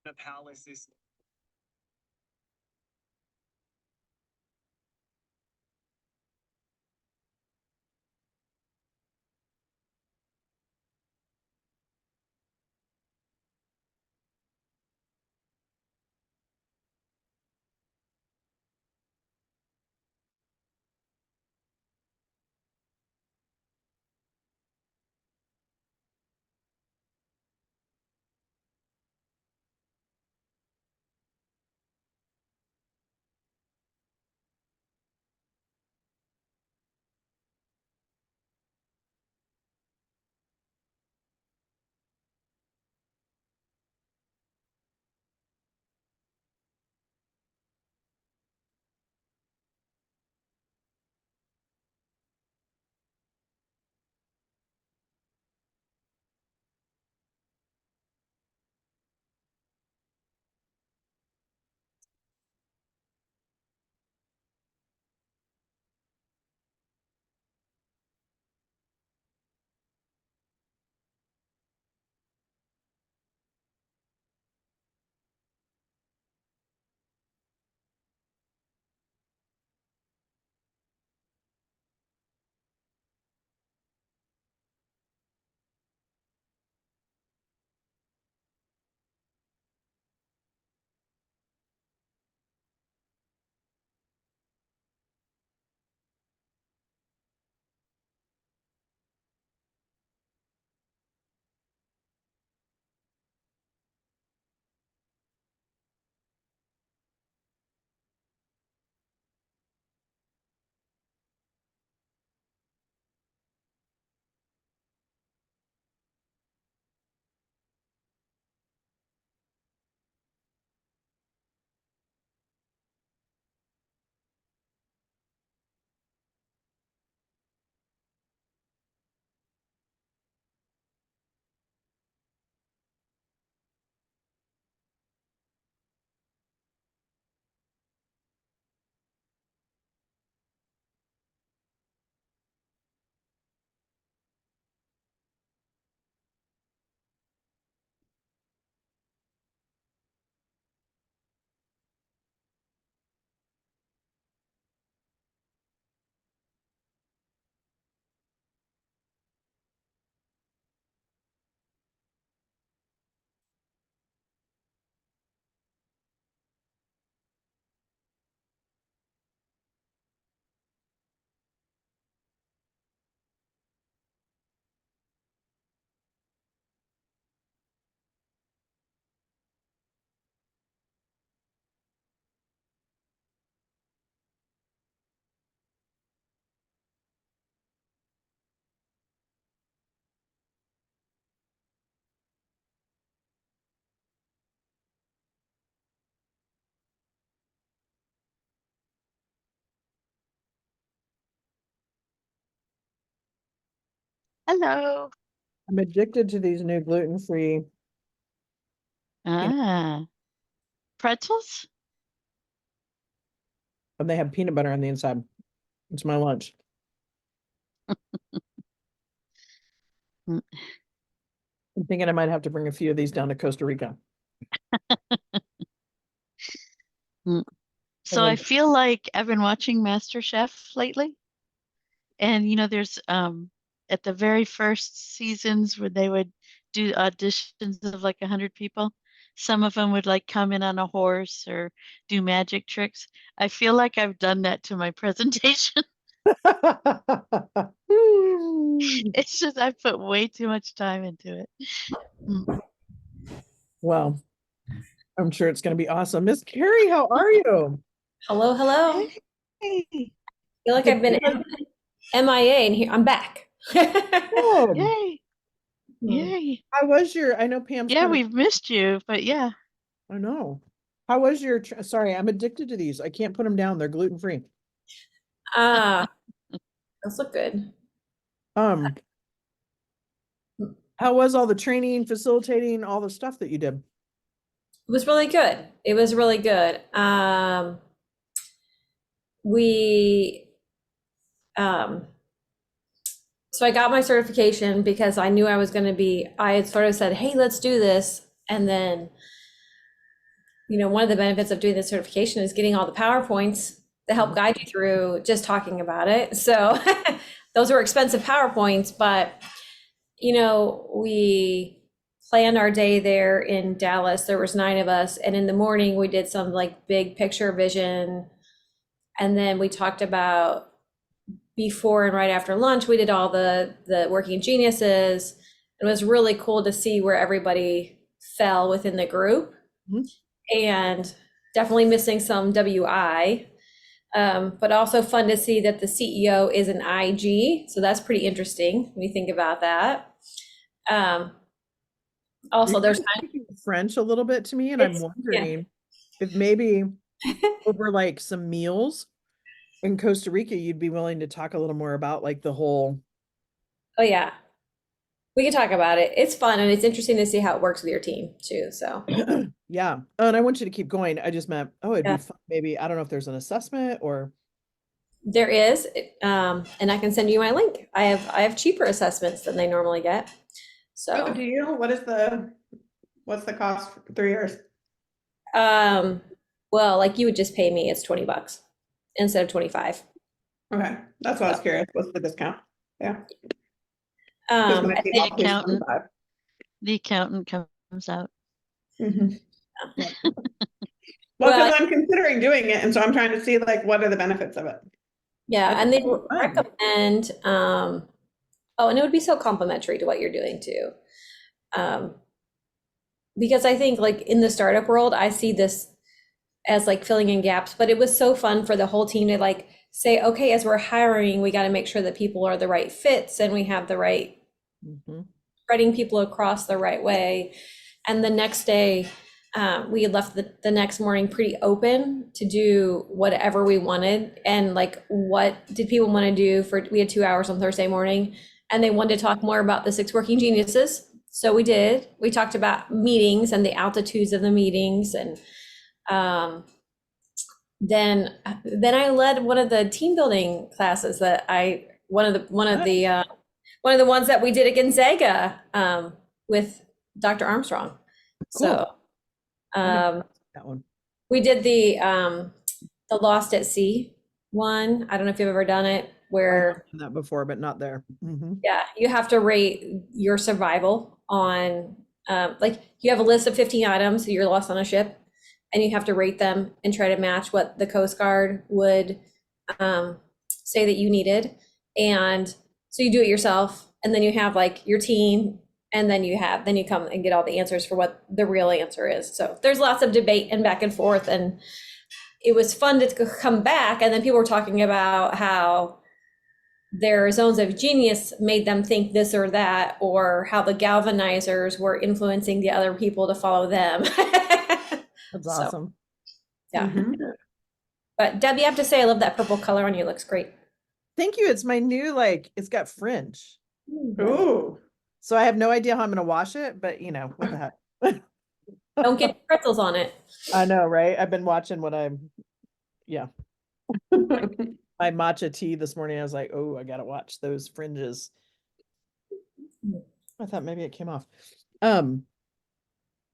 The palace is Hello. I'm addicted to these new gluten-free peanut, Ah, pretzels? and they have peanut butter on the inside. It's my lunch. Mm, I'm thinking I might have to bring a few of these down to Costa Rica. mm. And So I then, feel like I've been watching MasterChef lately, and there's at the very first seasons where they would do auditions of like 100 people, some of them would like come in on a horse or do magic tricks. I feel like I've done that to my presentation. It's just I put way too much time into it. Mm. well, I'm sure it's going to be awesome. Miss Carrie, how are you? Hello, hello. Hey, Feel like Did I've been MIA and here I'm back. oh, yay, yay. how was your, I know Pam's Yeah, kind of, we've missed you, but yeah. I know. How was your, sorry, I'm addicted to these. I can't put them down. They're gluten-free. Ah, those look good. Um, how was all the training, facilitating, all the stuff that you did? It was really good. It was really good. We um so I got my certification because I knew I was going to be, I had sort of said, hey, let's do this. And then one of the benefits of doing the certification is getting all the PowerPoints to help guide you through just talking about it. So those were expensive PowerPoints, but we planned our day there in Dallas. There was 9 of us, and in the morning we did some like big picture vision, and then we talked about before and right after lunch. We did all the working geniuses. It was really cool to see where everybody fell within the group, and definitely missing some WI. But also fun to see that the CEO is an IG. So that's pretty interesting when you think about that. Also, there's speaking French a little bit to me, and I'm wondering if maybe over like some meals in Costa Rica, you'd be willing to talk a little more about like the whole. Oh yeah, we can talk about it. It's fun, and it's interesting to see how it works with your team too. So Yeah. Oh, and I want you to keep going. I just meant, it'd Yeah. be fun. Maybe, I don't know if there's an assessment or. there is, and I can send you my link. I have cheaper assessments than they normally get. Oh, So do you? What's the cost for 3 years? well, like you would just pay me, it's $20 instead of 25. Okay, that's what I was curious. What's the discount? Yeah. 'Cause Um, my and fee The off is accountant. 25. The accountant comes out. Mhm. Yeah. Well, Well, because I'm considering doing it, and so I'm trying to see like what are the benefits of it. yeah, and they Fun. recommend, oh, and it would be so complimentary to what you're doing too. Because I think like in the startup world, I see this as like filling in gaps, but it was so fun for the whole team to like say, okay, as we're hiring, we got to make sure that people are the right fits and we have the right Mhm. spreading people across the right way. And the next day, we had left the next morning pretty open to do whatever we wanted. And like, what did people want to do we had 2 hours on Thursday morning, and they wanted to talk more about the 6 working geniuses. So we did. We talked about meetings and the altitudes of the meetings. And then I led one of the team building classes that one of the ones that we did at Gonzaga with Dr. Armstrong. So That one. we did the Lost at Sea one. I don't know if you've ever done it, where I've done that before, but not there. Mhm. yeah, you have to rate your survival on like you have a list of 15 items that you're lost on a ship, and you have to rate them and try to match what the Coast Guard would say that you needed. And so you do it yourself, and then you have like your team, and then you come and get all the answers for what the real answer is. So there's lots of debate and back and forth, and it was fun to come back. And then people were talking about how their zones of genius made them think this or that, or how the galvanizers were influencing the other people to follow them. That's So, awesome. yeah. Mhm. But Debbie, I have to say, I love that purple color on you. It looks great. Thank you. It's my new, it's got fringe. Ooh. So I have no idea how I'm going to wash it, but what the heck. Don't get pretzels on it. I know, right? I've been watching my matcha tea this morning. I was like, oh, I got to watch those fringes. I thought maybe it came off.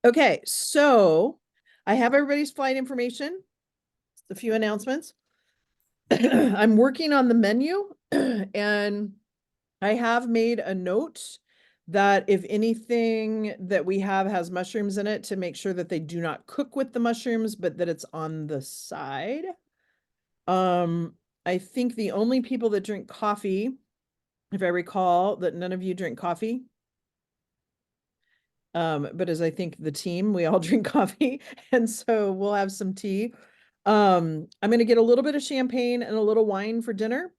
Okay, so I have everybody's flight information. A few announcements. I'm working on the menu and I have made a note that if anything that we have has mushrooms in it, to make sure that they do not cook with the mushrooms, but that it's on the side. I think the only people that drink coffee, if I recall, that none of you drink coffee. But as I think the team, we all drink coffee, and so we'll have some tea. I'm going to get a little bit of champagne and a little wine for dinner.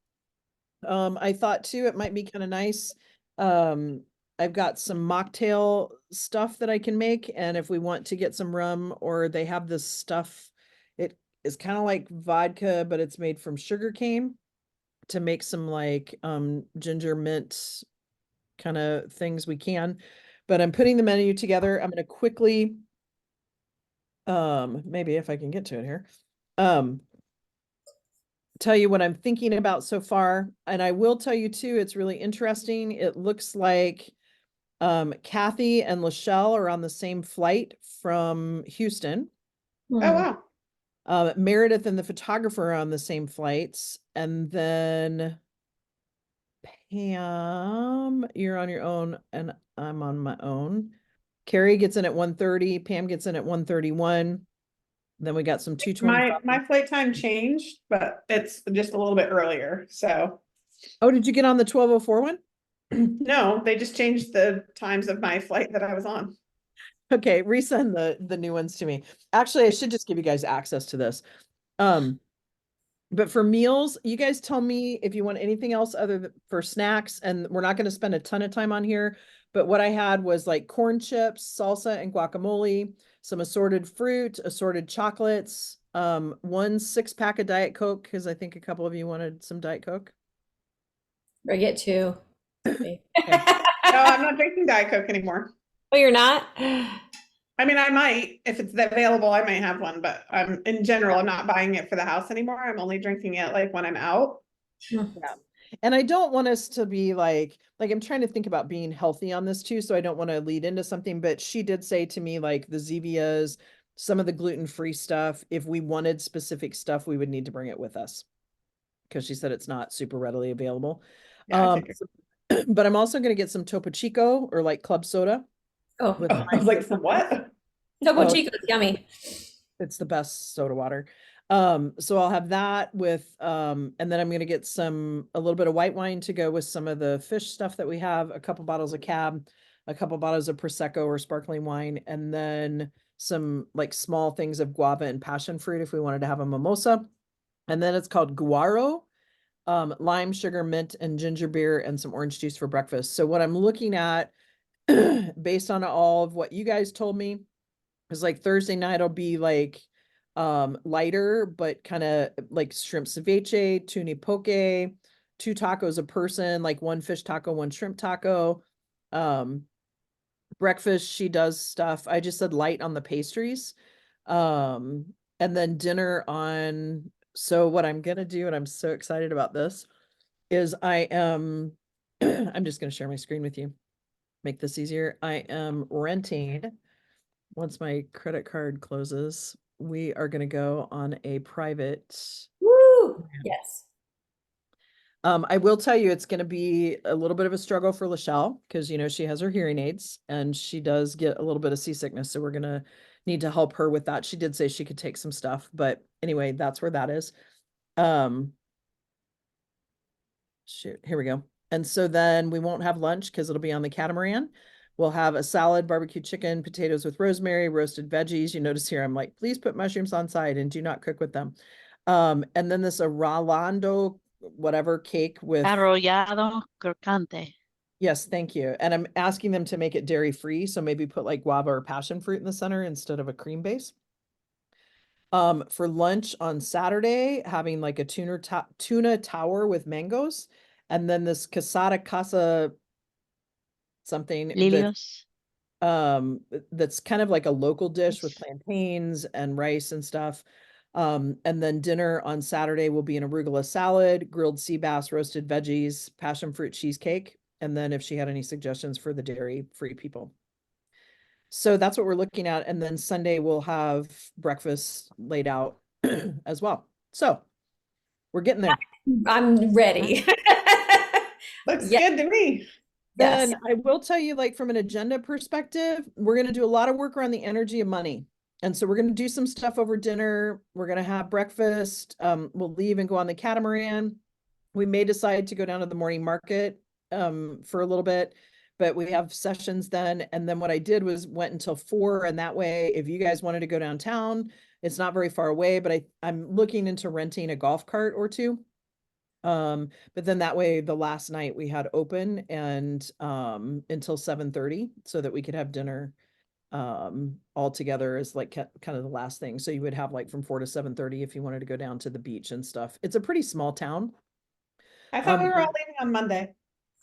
I thought too, it might be kind of nice. I've got some mocktail stuff that I can make. And if we want to get some rum, or they have this stuff, it is kind of like vodka, but it's made from sugar cane, to make some ginger mint kind of things we can. But I'm putting the menu together. I'm going to quickly, maybe if I can get to it here, tell you what I'm thinking about so far. And I will tell you too, it's really interesting. It looks like Kathy and Lachelle are on the same flight from Houston. Oh, Hmm. wow. Meredith and the photographer are on the same flights. And then Pam, you're on your own and I'm on my own. Carrie gets in at 1:30, Pam gets in at 1:31. Then we got some 2:25. My flight time changed, but it's just a little bit earlier, so. Oh, did you get on the 12:04 one? No, they just changed the times of my flight that I was on. Okay, resend the new ones to me. Actually, I should just give you guys access to this. But for meals, you guys tell me if you want anything else other than for snacks, and we're not going to spend a ton of time on here. But what I had was like corn chips, salsa, and guacamole, some assorted fruit, assorted chocolates, 1 6-pack of Diet Coke, because I think a couple of you wanted some Diet Coke. I get two. No, I'm not drinking Diet Coke anymore. Oh, you're not? I mean, I might, if it's available, I might have one, but in general, I'm not buying it for the house anymore. I'm only drinking it like when I'm out. And I don't want us to be like I'm trying to think about being healthy on this too, so I don't want to lead into something, but she did say to me like the Zevias, some of the gluten-free stuff, if we wanted specific stuff, we would need to bring it with us because she said it's not super readily available. Yeah, I figured. But I'm also going to get some Topo Chico or like club soda. Oh, with I was like, for what? Topo Oh. Chico is yummy. It's the best soda water. So I'll have that with, and then I'm going to get a little bit of white wine to go with some of the fish stuff that we have, a couple bottles of Cab, a couple bottles of Prosecco or sparkling wine, and then some like small things of guava and passion fruit if we wanted to have a mimosa. And then it's called Guaro, lime, sugar, mint, and ginger beer, and some orange juice for breakfast. So what I'm looking at, based on all of what you guys told me, is like Thursday night will be like lighter, but kind of like shrimp ceviche, tuna poke, 2 tacos a person, like 1 fish taco, 1 shrimp taco. Breakfast, she does stuff. I just said light on the pastries. And then dinner on, so what I'm gonna do, and I'm so excited about this, is I am I'm just gonna share my screen with you. Make this easier. I am renting, once my credit card closes, we are going to go on a private. Woo! Yes. I will tell you, it's going to be a little bit of a struggle for Lachelle because, she has her hearing aids and she does get a little bit of seasickness. So we're going to need to help her with that. She did say she could take some stuff, but anyway, that's where that is. Shoot, here we go. And so then we won't have lunch because it'll be on the catamaran. We'll have a salad, barbecue chicken, potatoes with rosemary, roasted veggies. You notice here, I'm like, please put mushrooms on side and do not cook with them. And then this Rolando, whatever cake with. Arrollado crocante. Yes, thank you. And I'm asking them to make it dairy free. So maybe put like guava or passion fruit in the center instead of a cream base. For lunch on Saturday, having like a tuna tower with mangoes. And then this casada casa something Lilios. that's kind of like a local dish with plantains and rice and stuff. And then dinner on Saturday will be an arugula salad, grilled sea bass, roasted veggies, passion fruit cheesecake. And then if she had any suggestions for the dairy-free people. So that's what we're looking at. And then Sunday we'll have breakfast laid out as well. So we're getting there. I'm ready. Looks Yeah. good to me. Then Yes. I will tell you, like from an agenda perspective, we're going to do a lot of work around the energy of money. And so we're going to do some stuff over dinner. We're going to have breakfast. We'll leave and go on the catamaran. We may decide to go down to the morning market for a little bit, but we have sessions then. And then what I did was went until 4. And that way, if you guys wanted to go downtown, it's not very far away, but I'm looking into renting a golf cart or 2. But then that way the last night we had open and until 7:30 so that we could have dinner all together as like kind of the last thing. So you would have like from 4 to 7:30 if you wanted to go down to the beach and stuff. It's a pretty small town. I thought we were all leaving on Monday.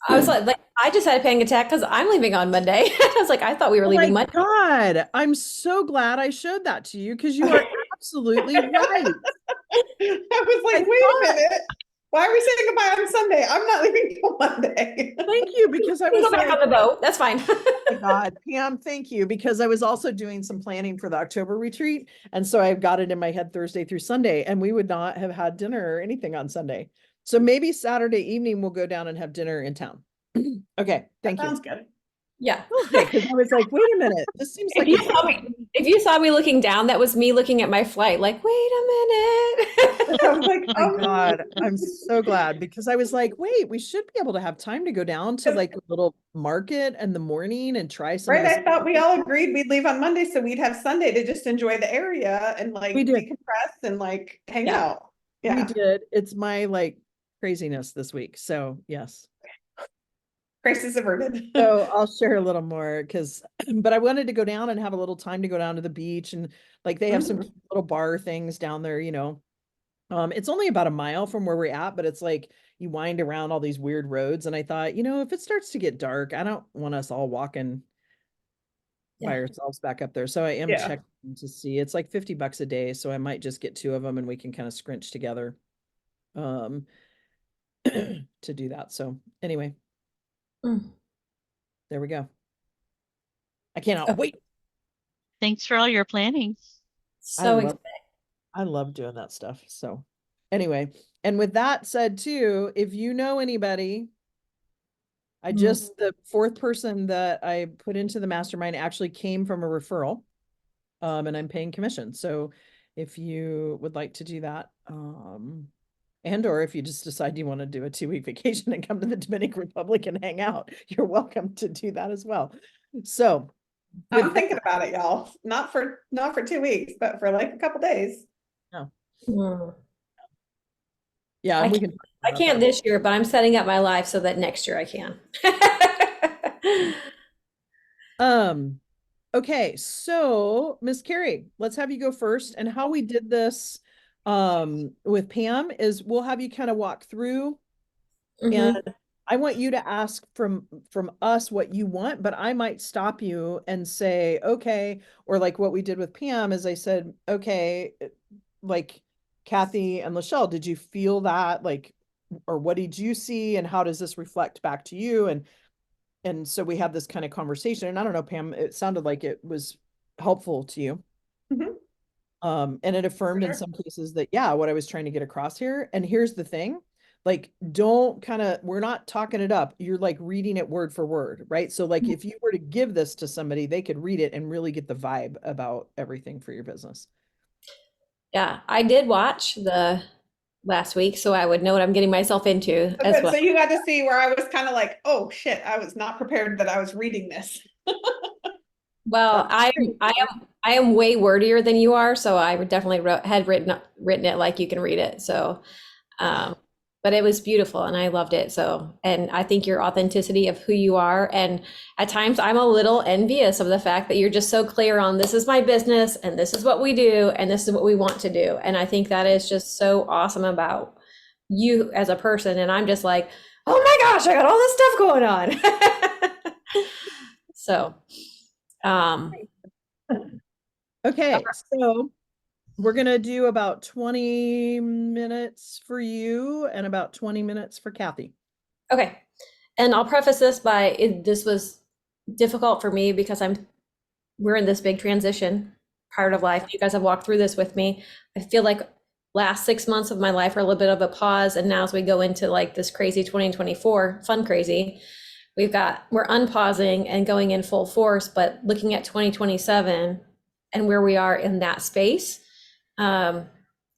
I was like, I just had a panic attack because I'm leaving on Monday. I was like, I thought we were Oh leaving my Monday. God, I'm so glad I showed that to you because you are absolutely right. I was like, wait a minute. Why are we saying goodbye on Sunday? I'm not leaving till Monday. Thank you, because I We was go back like, on the boat. That's fine. my God, Pam, thank you, because I was also doing some planning for the October retreat. And so I've got it in my head Thursday through Sunday, and we would not have had dinner or anything on Sunday. So maybe Saturday evening we'll go down and have dinner in town. Okay, thank you. Sounds good. Yeah. Because I was like, wait a minute, this seems like If you saw me looking down, that was me looking at my flight, like, wait a minute. I was like, oh my God, I'm so glad, because I was like, wait, we should be able to have time to go down to like a little market in the morning and try some of Right, this. I thought we all agreed we'd leave on Monday, so we'd have Sunday to just enjoy the area and like We did. decompress and like hang Yeah. out. We Yeah, did. It's my like craziness this week. So yes. crisis averted. So I'll share a little more because, but I wanted to go down and have a little time to go down to the beach, and like they have some cute little bar things down there, you know. It's only about a mile from where we're at, but it's like you wind around all these weird roads. And I thought, you know, if it starts to get dark, I don't want us all walking by Yeah. ourselves back up there. So I am Yeah. checking to see. It's like $50 a day, so I might just get 2 of them and we can kind of scrunch together to do that. So anyway, Mm. there we go. I cannot Oh. wait. Thanks for all your planning. So love- I love doing that stuff. So anyway, and with that said too, if you know anybody, the 4th person that I put into the mastermind actually came from a referral. And I'm paying commission. So if you would like to do that, and or if you just decide you want to do a 2-week vacation and come to the Dominican Republic and hang out, you're welcome to do that as well. So I'm with thinking about it, y'all. Not for 2 weeks, but for like a couple days. Mm. yeah, I and we can. I can't this year, but I'm setting up my life so that next year I can. Okay, so Miss Carrie, let's have you go first. And how we did this with Pam is we'll have you kind of walk through, Mhm. and I want you to ask from us what you want, but I might stop you and say, okay, or like what we did with Pam is I said, okay, like Kathy and Lachelle, did you feel that, like, or what did you see and how does this reflect back to you? And so we had this kind of conversation, and I don't know, Pam, it sounded like it was helpful to you. Mhm. And it affirmed in Sure. some cases that, yeah, what I was trying to get across here. And here's the thing, like, we're not talking it up. You're like reading it word for word, right? So like, if you were to give this to somebody, they could read it and really get the vibe about everything for your business. Yeah, I did watch the last week, so I would know what I'm getting myself into as Okay, well. so you got to see where I was kind of like, oh shit, I was not prepared that I was reading this. Well, I am way wordier than you are, so I would definitely had written it like you can read it. So, but it was beautiful and I loved it. So, and I think your authenticity of who you are, and at times I'm a little envious of the fact that you're just so clear on this is my business and this is what we do and this is what we want to do. And I think that is just so awesome about you as a person. And I'm just like, oh my gosh, I got all this stuff going on. So, Okay, so we're gonna do about 20 minutes for you and about 20 minutes for Kathy. okay. And I'll preface this by this was difficult for me because we're in this big transition part of life. You guys have walked through this with me. I feel like last 6 months of my life are a little bit of a pause. And now as we go into like this crazy 2024, fun crazy, we're unpausing and going in full force, but looking at 2027 and where we are in that space, it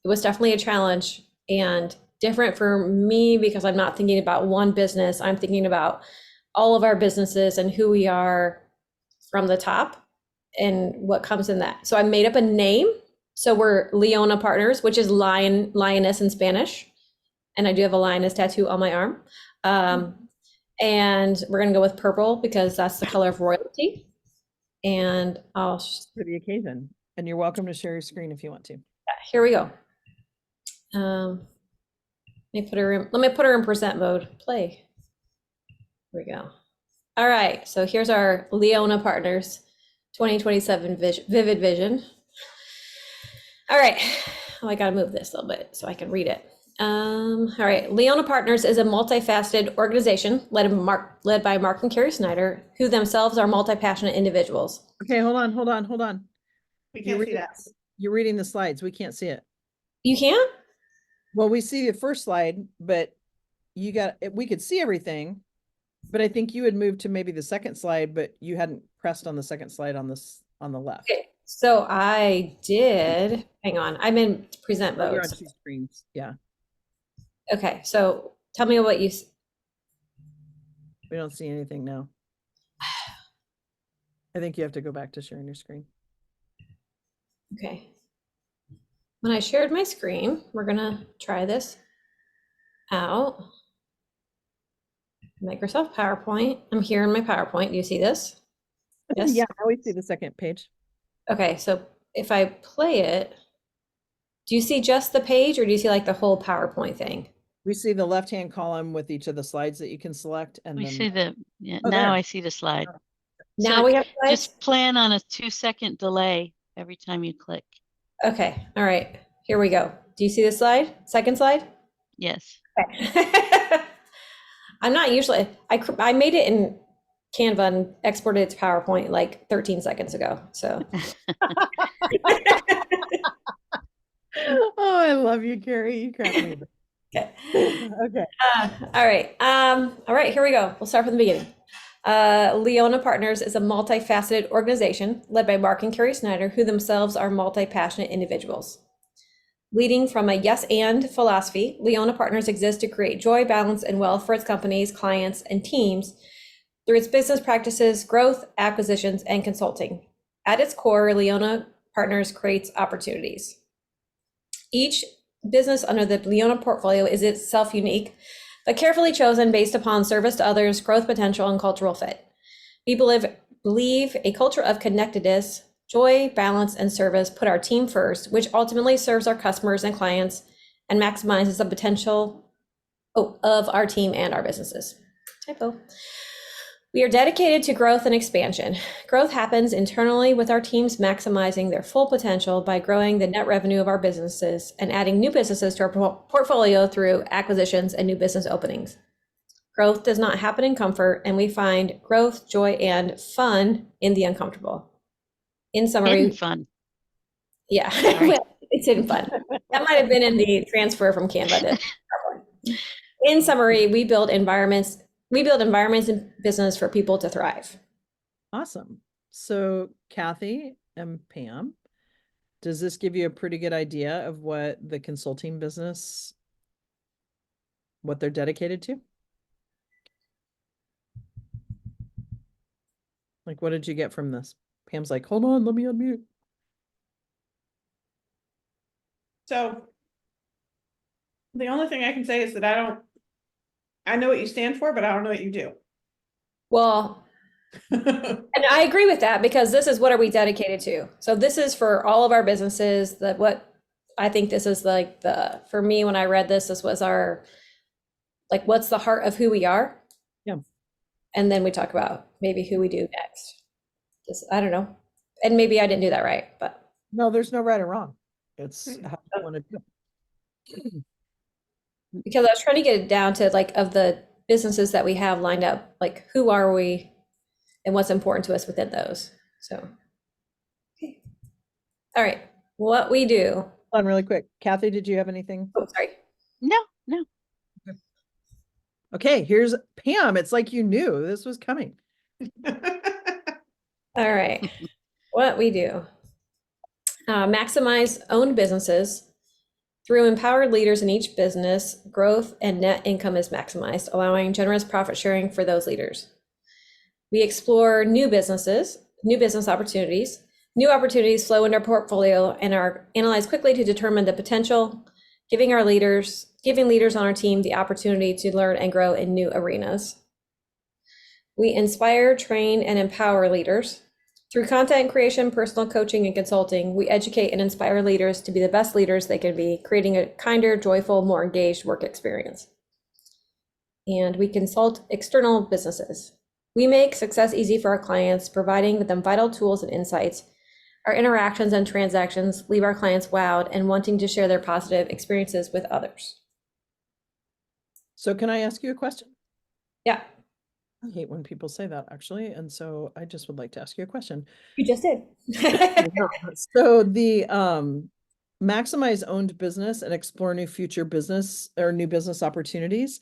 was definitely a challenge and different for me because I'm not thinking about one business. I'm thinking about all of our businesses and who we are from the top and what comes in that. So I made up a name. So we're Leona Partners, which is lioness in Spanish. And I do have a lioness tattoo on my arm. And we're going to go with purple because that's the color of royalty. And For the occasion. And you're welcome to share your screen if you want to. Here we go. Let me put her in present mode. Play. Here we go. All right. So here's our Leona Partners 2027 vivid vision. All right. Oh, I got to move this a little bit so I can read it. All right, Leona Partners is a multifaceted organization led by Mark and Carrie Snyder, who themselves are multi-passionate individuals. Okay, hold on. We You're can't see reading, that. you're reading the slides. We can't see it. You can't? Well, we see the first slide, but we could see everything. But I think you had moved to maybe the second slide, but you hadn't pressed on the second slide on the left. Okay, so I did, hang on, I'm in present Oh, you're mode. on two screens. Yeah, Okay, so tell me what you, we don't see anything now. I think you have to go back to sharing your screen. okay. When I shared my screen, we're gonna try this out. Microsoft PowerPoint. I'm here in my PowerPoint. Do you see this? Yes. Yeah, now we see the second page. Okay, so if I play it, do you see just the page or do you see like the whole PowerPoint thing? We see the left-hand column with each of the slides that you can select, and We then see yeah, Oh, now there. I see the slide. Now So we have slides? just plan on a 2-second delay every time you click. Okay, all right, here we go. Do you see the slide? Second slide? Yes. Okay. I'm not usually, I made it in Canva and exported it to PowerPoint like 13 seconds ago, so. Oh, I love you, Carrie. You crack me. Okay. Okay. All right, here we go. We'll start from the beginning. Leona Partners is a multifaceted organization led by Mark and Carrie Snyder, who themselves are multi-passionate individuals. Leading from a yes and philosophy, Leona Partners exists to create joy, balance, and wealth for its companies, clients, and teams through its business practices, growth, acquisitions, and consulting. At its core, Leona Partners creates opportunities. Each business under the Leona portfolio is itself unique, but carefully chosen based upon service to others, growth potential, and cultural fit. We believe a culture of connectedness, joy, balance, and service put our team first, which ultimately serves our customers and clients and maximizes the potential of our team and our businesses. Typo. We are dedicated to growth and expansion. Growth happens internally with our teams maximizing their full potential by growing the net revenue of our businesses and adding new businesses to our portfolio through acquisitions and new business openings. Growth does not happen in comfort, and we find growth, joy, and fun in the uncomfortable. In summary, Hidden fun. yeah, Sorry. it's hidden fun. That might have been in the transfer from Canva to. In summary, we build environments in business for people to thrive. Awesome. So Kathy and Pam, does this give you a pretty good idea of what the consulting business, what they're dedicated to? Like, what did you get from this? Pam's like, hold on, let me unmute. So the only thing I can say is that I know what you stand for, but I don't know what you do. Well, and I agree with that, because this is what are we dedicated to? So this is for all of our businesses, that what I think this is like for me, when I read this was our, like, what's the heart of who we are? Yeah. And then we talk about maybe who we do next. Just, I don't know. And maybe I didn't do that right, but. No, there's no right or wrong. It's how you want to do it. Because I was trying to get it down to like, of the businesses that we have lined up, like who are we and what's important to us within those. So, okay. All right, what we do. Hold on really quick. Kathy, did you have anything? Oh, sorry. No. Okay, here's Pam. It's like you knew this was coming. All right, what we do. Maximize owned businesses. Through empowered leaders in each business, growth and net income is maximized, allowing generous profit sharing for those leaders. We explore new business opportunities. New opportunities flow into our portfolio and are analyzed quickly to determine the potential, giving leaders on our team the opportunity to learn and grow in new arenas. We inspire, train, and empower leaders. Through content creation, personal coaching, and consulting, we educate and inspire leaders to be the best leaders they can be, creating a kinder, joyful, more engaged work experience. And we consult external businesses. We make success easy for our clients, providing them vital tools and insights. Our interactions and transactions leave our clients wowed and wanting to share their positive experiences with others. So can I ask you a question? Yeah, I hate when people say that, actually, and so I just would like to ask you a question. you just did. So the maximize owned business and explore new future business or new business opportunities.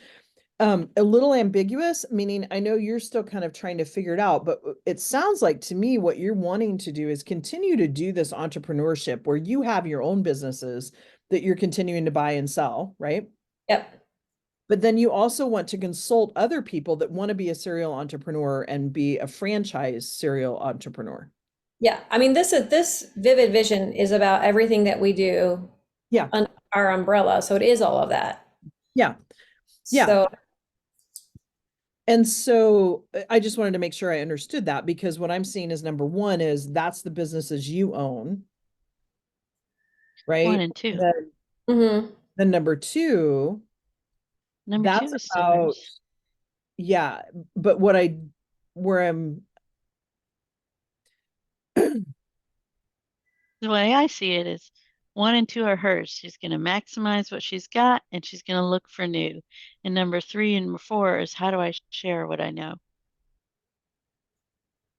A little ambiguous, meaning I know you're still kind of trying to figure it out, but it sounds like to me what you're wanting to do is continue to do this entrepreneurship where you have your own businesses that you're continuing to buy and sell, right? Yep. But then you also want to consult other people that want to be a serial entrepreneur and be a franchise serial entrepreneur. Yeah, I mean, this Vivid Vision is about everything that we do Yeah. under our umbrella, so it is all of that. Yeah. Yeah. So, And so I just wanted to make sure I understood that, because what I'm seeing is number one is that's the businesses you own, right? 1 and 2. mhm. Then number two, Number 2 that's is about, Sewers. yeah, but where I'm, The way I see it is 1 and 2 are hers. She's going to maximize what she's got and she's going to look for new. And number 3 and 4 is how do I share what I know?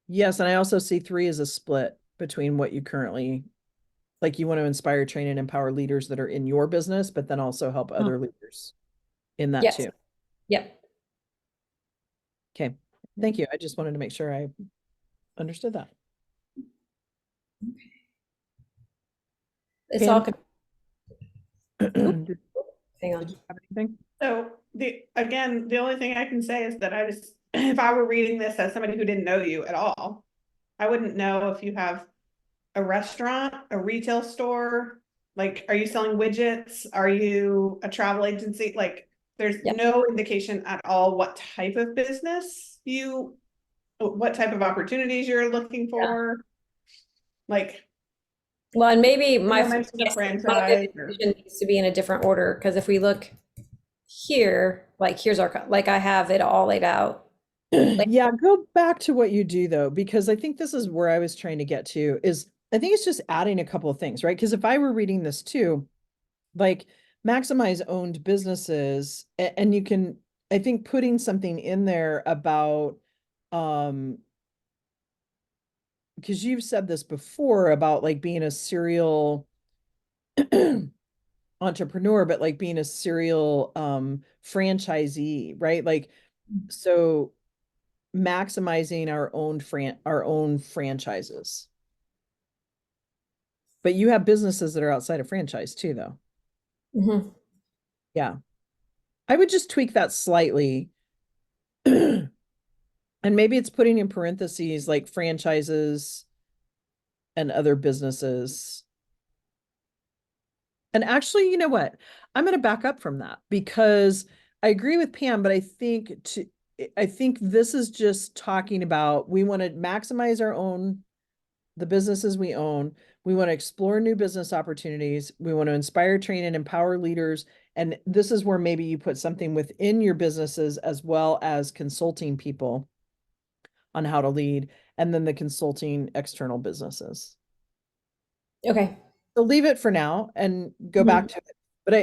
yes, and I also see three as a split between what you currently, like you want to inspire, train, and empower leaders that are in your business, but then also help other leaders in that Yes. too. Yep. Okay, thank you. I just wanted to make sure I understood that. It's Pam? all, Did hang you on. have anything? So the only thing I can say is that I just, if I were reading this as somebody who didn't know you at all, I wouldn't know if you have a restaurant, a retail store, like, are you selling widgets? Are you a travel agency? Like, there's Yep. no indication at all what type of business what type of opportunities you're looking for. Like, Well, and maybe my no mention of my franchise Vivid or- Vision needs to be in a different order, because if we look here, like here's our, like I have it all laid out. Yeah, go back to what you do though, because I think this is where I was trying to get to is I think it's just adding a couple of things, right? Because if I were reading this too, like maximize owned businesses, and you can, I think putting something in there about, because you've said this before about like being a serial entrepreneur, but like being a serial franchisee, right? Like, so maximizing our own franchises. But you have businesses that are outside of franchise too, though. Mhm. Yeah. I would just tweak that slightly. And maybe it's putting in parentheses like franchises and other businesses. And actually, you know what? I'm going to back up from that, because I agree with Pam, but I think this is just talking about, we want to maximize the businesses we own. We want to explore new business opportunities. We want to inspire, train, and empower leaders. And this is where maybe you put something within your businesses as well as consulting people on how to lead, and then the consulting external businesses. Okay. So leave it for now and go back to it. But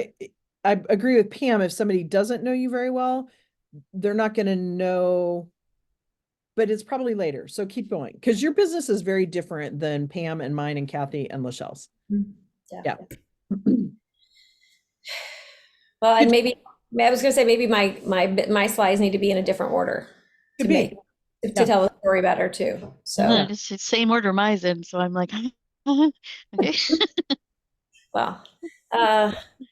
I agree with Pam. If somebody doesn't know you very well, they're not going to know, but it's probably later. So keep going, because your business is very different than Pam and mine and Kathy and Lachelle's. Yeah. Well, and maybe I was gonna say maybe my slides need to be in a different order Could to be. make to Yeah. tell the story better too. So, No, it's the same order mine's in, so I'm like, okay. well,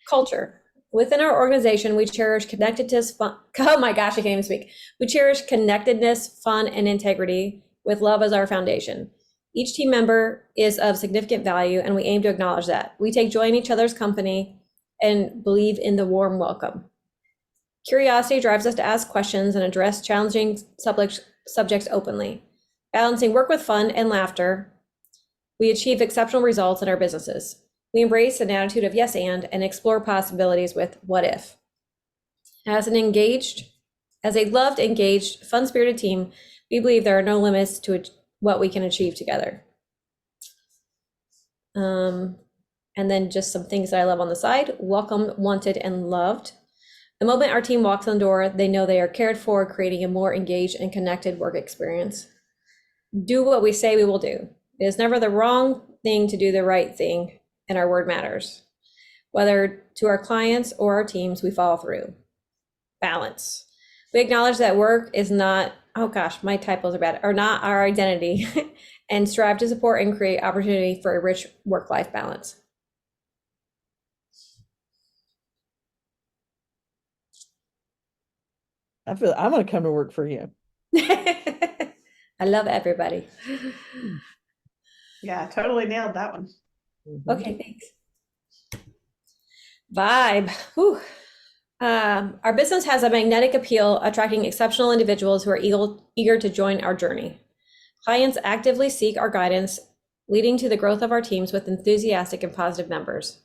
culture. Within our organization, we cherish connectedness, fun. Oh my gosh, I can't even speak. We cherish connectedness, fun, and integrity with love as our foundation. Each team member is of significant value, and we aim to acknowledge that. We take joy in each other's company and believe in the warm welcome. Curiosity drives us to ask questions and address challenging subjects openly. Balancing work with fun and laughter, we achieve exceptional results in our businesses. We embrace an attitude of yes and explore possibilities with what if. As a loved, engaged, fun-spirited team, we believe there are no limits to what we can achieve together. And then just some things that I love on the side: welcome, wanted, and loved. The moment our team walks in the door, they know they are cared for, creating a more engaged and connected work experience. Do what we say we will do. It is never the wrong thing to do the right thing, and our word matters. Whether to our clients or our teams, we follow through. Balance. We acknowledge that work is not, oh gosh, my typos are bad, are not our identity, and strive to support and create opportunity for a rich work-life balance. I feel I'm gonna come to work for you. I love everybody. Yeah, totally nailed that one. Okay, thanks. Vibe. Whew. Our business has a magnetic appeal, attracting exceptional individuals who are eager to join our journey. Clients actively seek our guidance, leading to the growth of our teams with enthusiastic and positive members.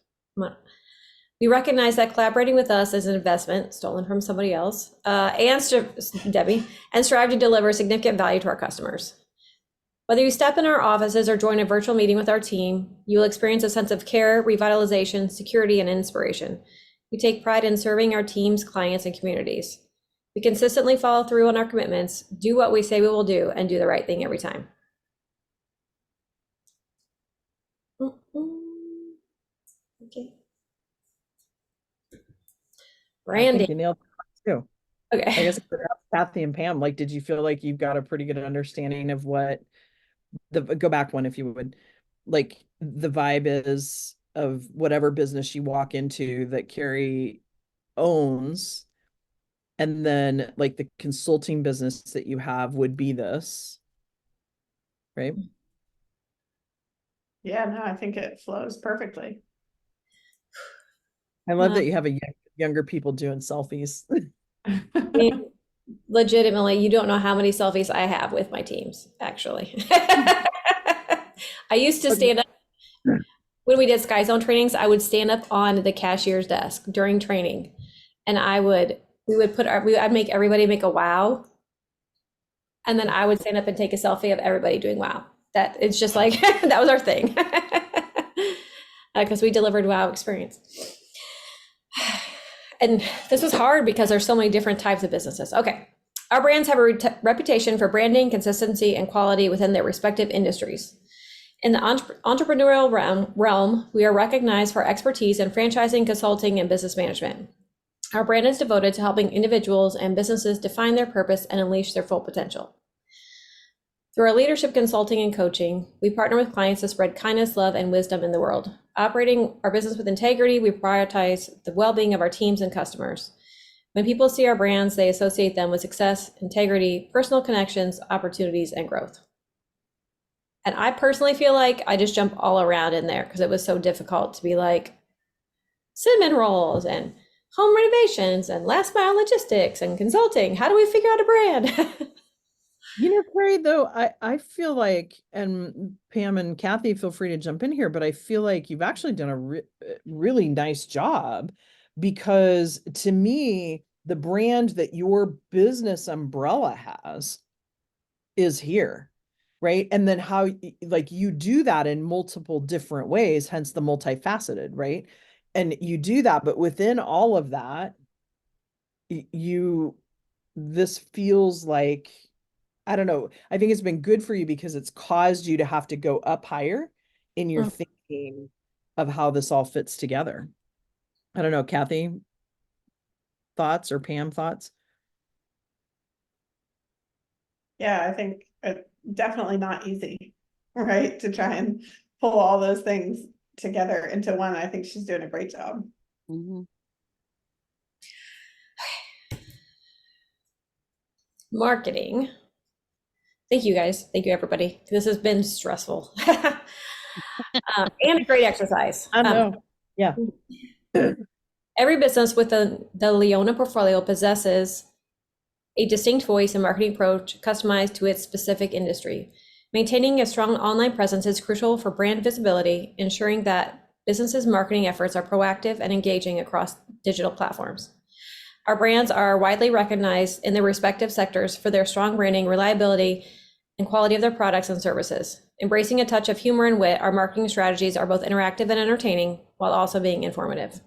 We recognize that collaborating with us is an investment stolen from somebody else, Debbie, and strive to deliver significant value to our customers. Whether you step in our offices or join a virtual meeting with our team, you will experience a sense of care, revitalization, security, and inspiration. We take pride in serving our teams, clients, and communities. We consistently follow through on our commitments, do what we say we will do, and do the right thing every time. Okay. I think Branding. you nailed it too. Okay. I guess Kathy and Pam, like, did you feel like you've got a pretty good understanding of what go back one, if you would, like the vibe is of whatever business you walk into that Carrie owns, and then like the consulting business that you have would be this, right? Yeah, no, I think it flows perfectly. I love that you have younger people doing selfies. Legitimately, you don't know how many selfies I have with my teams, actually. I used to stand up when we did Sky Zone trainings. I would stand up on the cashier's desk during training, and I'd make everybody make a wow, and then I would stand up and take a selfie of everybody doing wow. That it's just like that was our thing, because we delivered wow experience. And this was hard because there's so many different types of businesses. Okay. Our brands have a reputation for branding, consistency, and quality within their respective industries. In the entrepreneurial realm, we are recognized for expertise in franchising, consulting, and business management. Our brand is devoted to helping individuals and businesses define their purpose and unleash their full potential. Through our leadership consulting and coaching, we partner with clients to spread kindness, love, and wisdom in the world. Operating our business with integrity, we prioritize the well-being of our teams and customers. When people see our brands, they associate them with success, integrity, personal connections, opportunities, and growth. And I personally feel like I just jump all around in there because it was so difficult to be like cinnamon rolls and home renovations and last mile logistics and consulting. How do we figure out a brand? You know, Carrie, though, I feel like, and Pam and Kathy, feel free to jump in here, but I feel like you've actually done a really nice job, because to me, the brand that your business umbrella has is here, right? And then how, like, you do that in multiple different ways, hence the multifaceted, right? And you do that, but within all of that, this feels like, I don't know. I think it's been good for you because it's caused you to have to go up higher in your thinking of how this all fits together. I don't know, Kathy, thoughts, or Pam, thoughts? Yeah, I think definitely not easy, right? To try and pull all those things together into one. I think she's doing a great job. Mm-hmm. Marketing. Thank you, guys. Thank you, everybody. This has been stressful and a great exercise. I know. Yeah. Every business with the Leona portfolio possesses a distinct voice and marketing approach customized to its specific industry. Maintaining a strong online presence is crucial for brand visibility, ensuring that businesses' marketing efforts are proactive and engaging across digital platforms. Our brands are widely recognized in their respective sectors for their strong branding, reliability, and quality of their products and services. Embracing a touch of humor and wit, our marketing strategies are both interactive and entertaining while also being informative.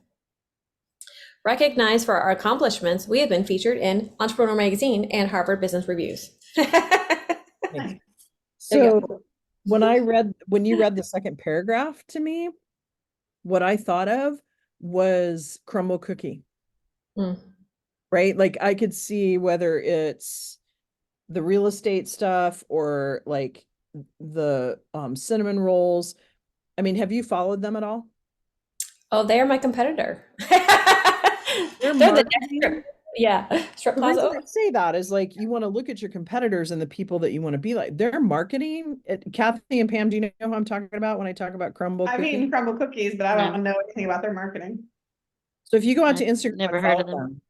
Recognized for our accomplishments, we have been featured in Entrepreneur Magazine and Harvard Business Reviews. Thanks. There you So when you read the second paragraph to me, what I thought of was crumble cookie, Mm. right? Like I could see whether it's the real estate stuff or like the cinnamon rolls. I mean, have you followed them at all? Oh, they are my competitor. Their They're the marketing- next strip. Yeah, strip The plaza. reason I say that is like you want to look at your competitors and the people that you want to be like. Their marketing, Kathy and Pam, do you know who I'm talking about when I talk about crumble I've cookie? eaten crumble cookies, but I No. don't know anything about their marketing. So if you go out to I've Instagram, never and heard follow of them.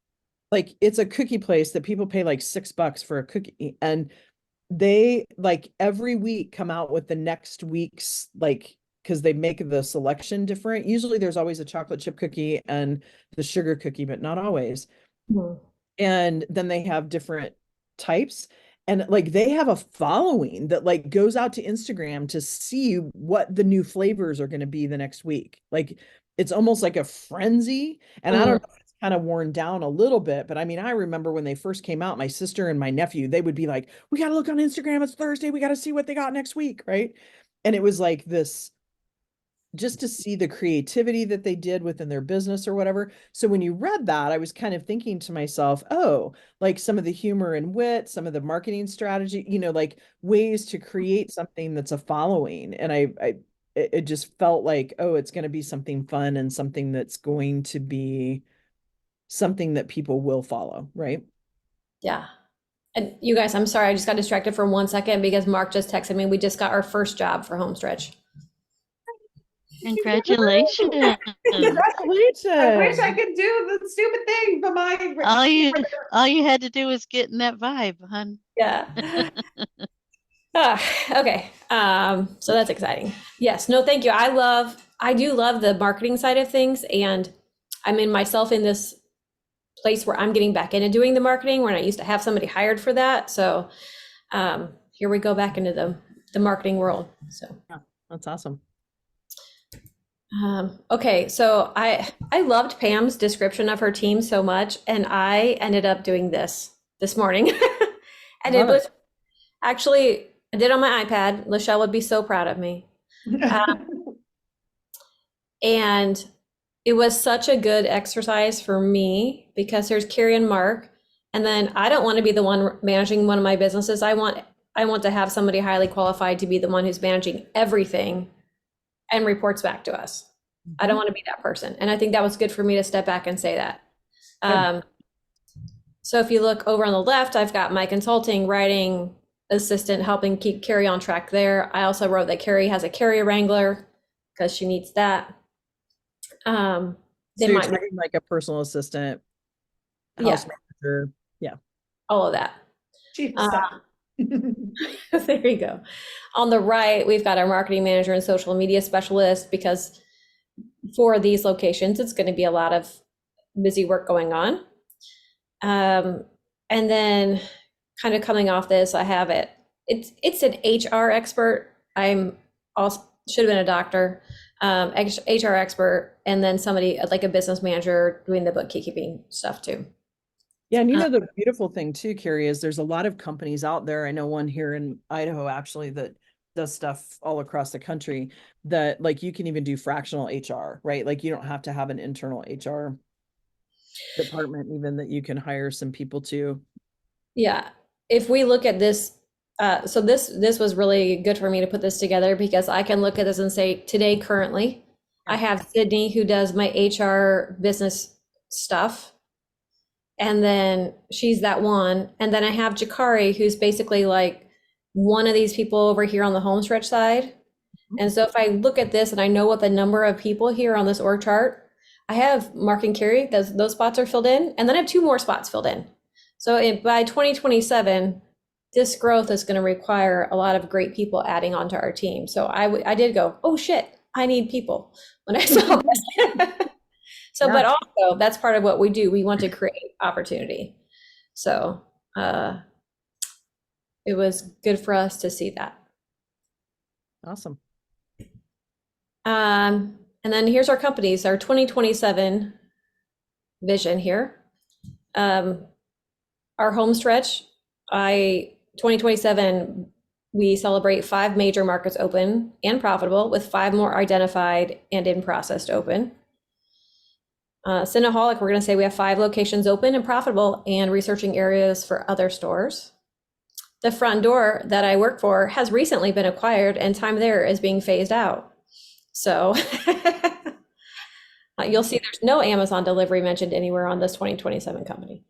like it's a cookie place that people pay like $6 for a cookie, and they like every week come out with the next week's like because they make the selection different. Usually there's always a chocolate chip cookie and the sugar cookie, but not always. Mm. And then they have different types, and like they have a following that like goes out to Instagram to see what the new flavors are going to be the next week. Like it's almost like a frenzy, and I don't know if it's kind of worn down a little bit, but I mean, I remember when they first came out, my sister and my nephew, they would be like, we got to look on Instagram, it's Thursday, we got to see what they got next week, right? And it was like this, just to see the creativity that they did within their business or whatever. So when you read that, I was kind of thinking to myself, oh, like some of the humor and wit, some of the marketing strategy, you know, like ways to create something that's a following. And it just felt like, oh, it's going to be something fun and something that's going to be something that people will follow, right? Yeah. And you guys, I'm sorry, I just got distracted for 1 second because Mark just texted me. We just got our first job for Homestretch. Congratulations. Congratulations. I wish I could do the stupid thing, but my All you had to do was get in that vibe, hun. Yeah. Okay. So that's exciting. Yes. No, thank you. I do love the marketing side of things. And I'm in myself in this place where I'm getting back into doing the marketing when I used to have somebody hired for that. So here we go back into the marketing world. So That's awesome. okay, so I loved Pam's description of her team so much, and I ended up doing this morning. And it Love it. was actually, I did it on my iPad. Lachelle would be so proud of me. And it was such a good exercise for me because there's Carrie and Mark, and then I don't want to be the one managing one of my businesses. I want to have somebody highly qualified to be the one who's managing everything and reports back to us. I don't want to be that person. And I think that was good for me to step back and say that. So if you look over on the left, I've got my consulting, writing assistant helping keep Carrie on track there. I also wrote that Carrie has a carrier wrangler because she needs that. So They you're might, talking like a personal assistant, Yeah. house manager. all of that. Chief of staff. There you go. On the right, we've got our marketing manager and social media specialist because for these locations, it's going to be a lot of busy work going on. And then kind of coming off this, I have it. It's an HR expert. I'm also should have been a doctor, HR expert, and then somebody like a business manager doing the bookkeeping stuff too. Yeah, and you know the beautiful thing too, Carrie, is there's a lot of companies out there. I know one here in Idaho actually that does stuff all across the country that like you can even do fractional HR, right? Like you don't have to have an internal HR department, even that you can hire some people to. Yeah, if we look at this, so this was really good for me to put this together because I can look at this and say today, currently, I have Sydney who does my HR business stuff. And then she's that one. And then I have Jakari, who's basically like one of these people over here on the Homestretch side. And so if I look at this and I know what the number of people here on this org chart, I have Mark and Carrie, those spots are filled in. And then I have 2 more spots filled in. So by 2027, this growth is going to require a lot of great people adding onto our team. So I did go, oh shit, I need people when I saw this. So, Yeah. but also that's part of what we do. We want to create opportunity. So it was good for us to see that. Awesome. And then here's our companies, our 2027 vision here. Our home stretch, 2027, we celebrate 5 major markets open and profitable, with 5 more identified and in process to open. Cinnaholic, we're going to say we have 5 locations open and profitable and researching areas for other stores. The Front Door that I work for has recently been acquired and time there is being phased out. So you'll see there's no Amazon delivery mentioned anywhere on this 2027 company.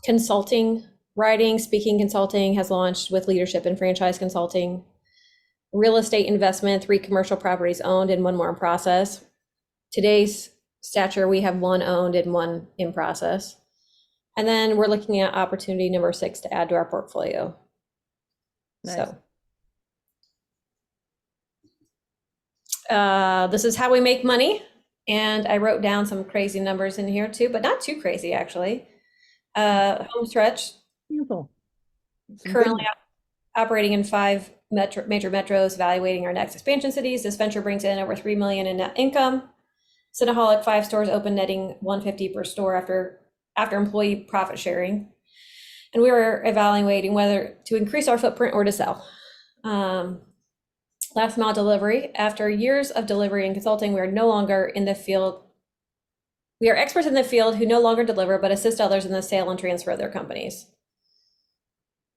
Consulting, writing, speaking consulting has launched with leadership and franchise consulting. Real estate investment, 3 commercial properties owned and 1 more in process. Today's stature, we have 1 owned and 1 in process. And then we're looking at opportunity number 6 to add to our portfolio. Nice. So this is how we make money. And I wrote down some crazy numbers in here too, but not too crazy actually. Home stretch, Beautiful. Some currently good- operating in 5 major metros, evaluating our next expansion cities. This venture brings in over 3 million in net income. Cinnaholic, 5 stores open, netting 150 per store after employee profit sharing. And we were evaluating whether to increase our footprint or to sell. Last mile delivery. After years of delivery and consulting, we are no longer in the field. We are experts in the field who no longer deliver, but assist others in the sale and transfer of their companies.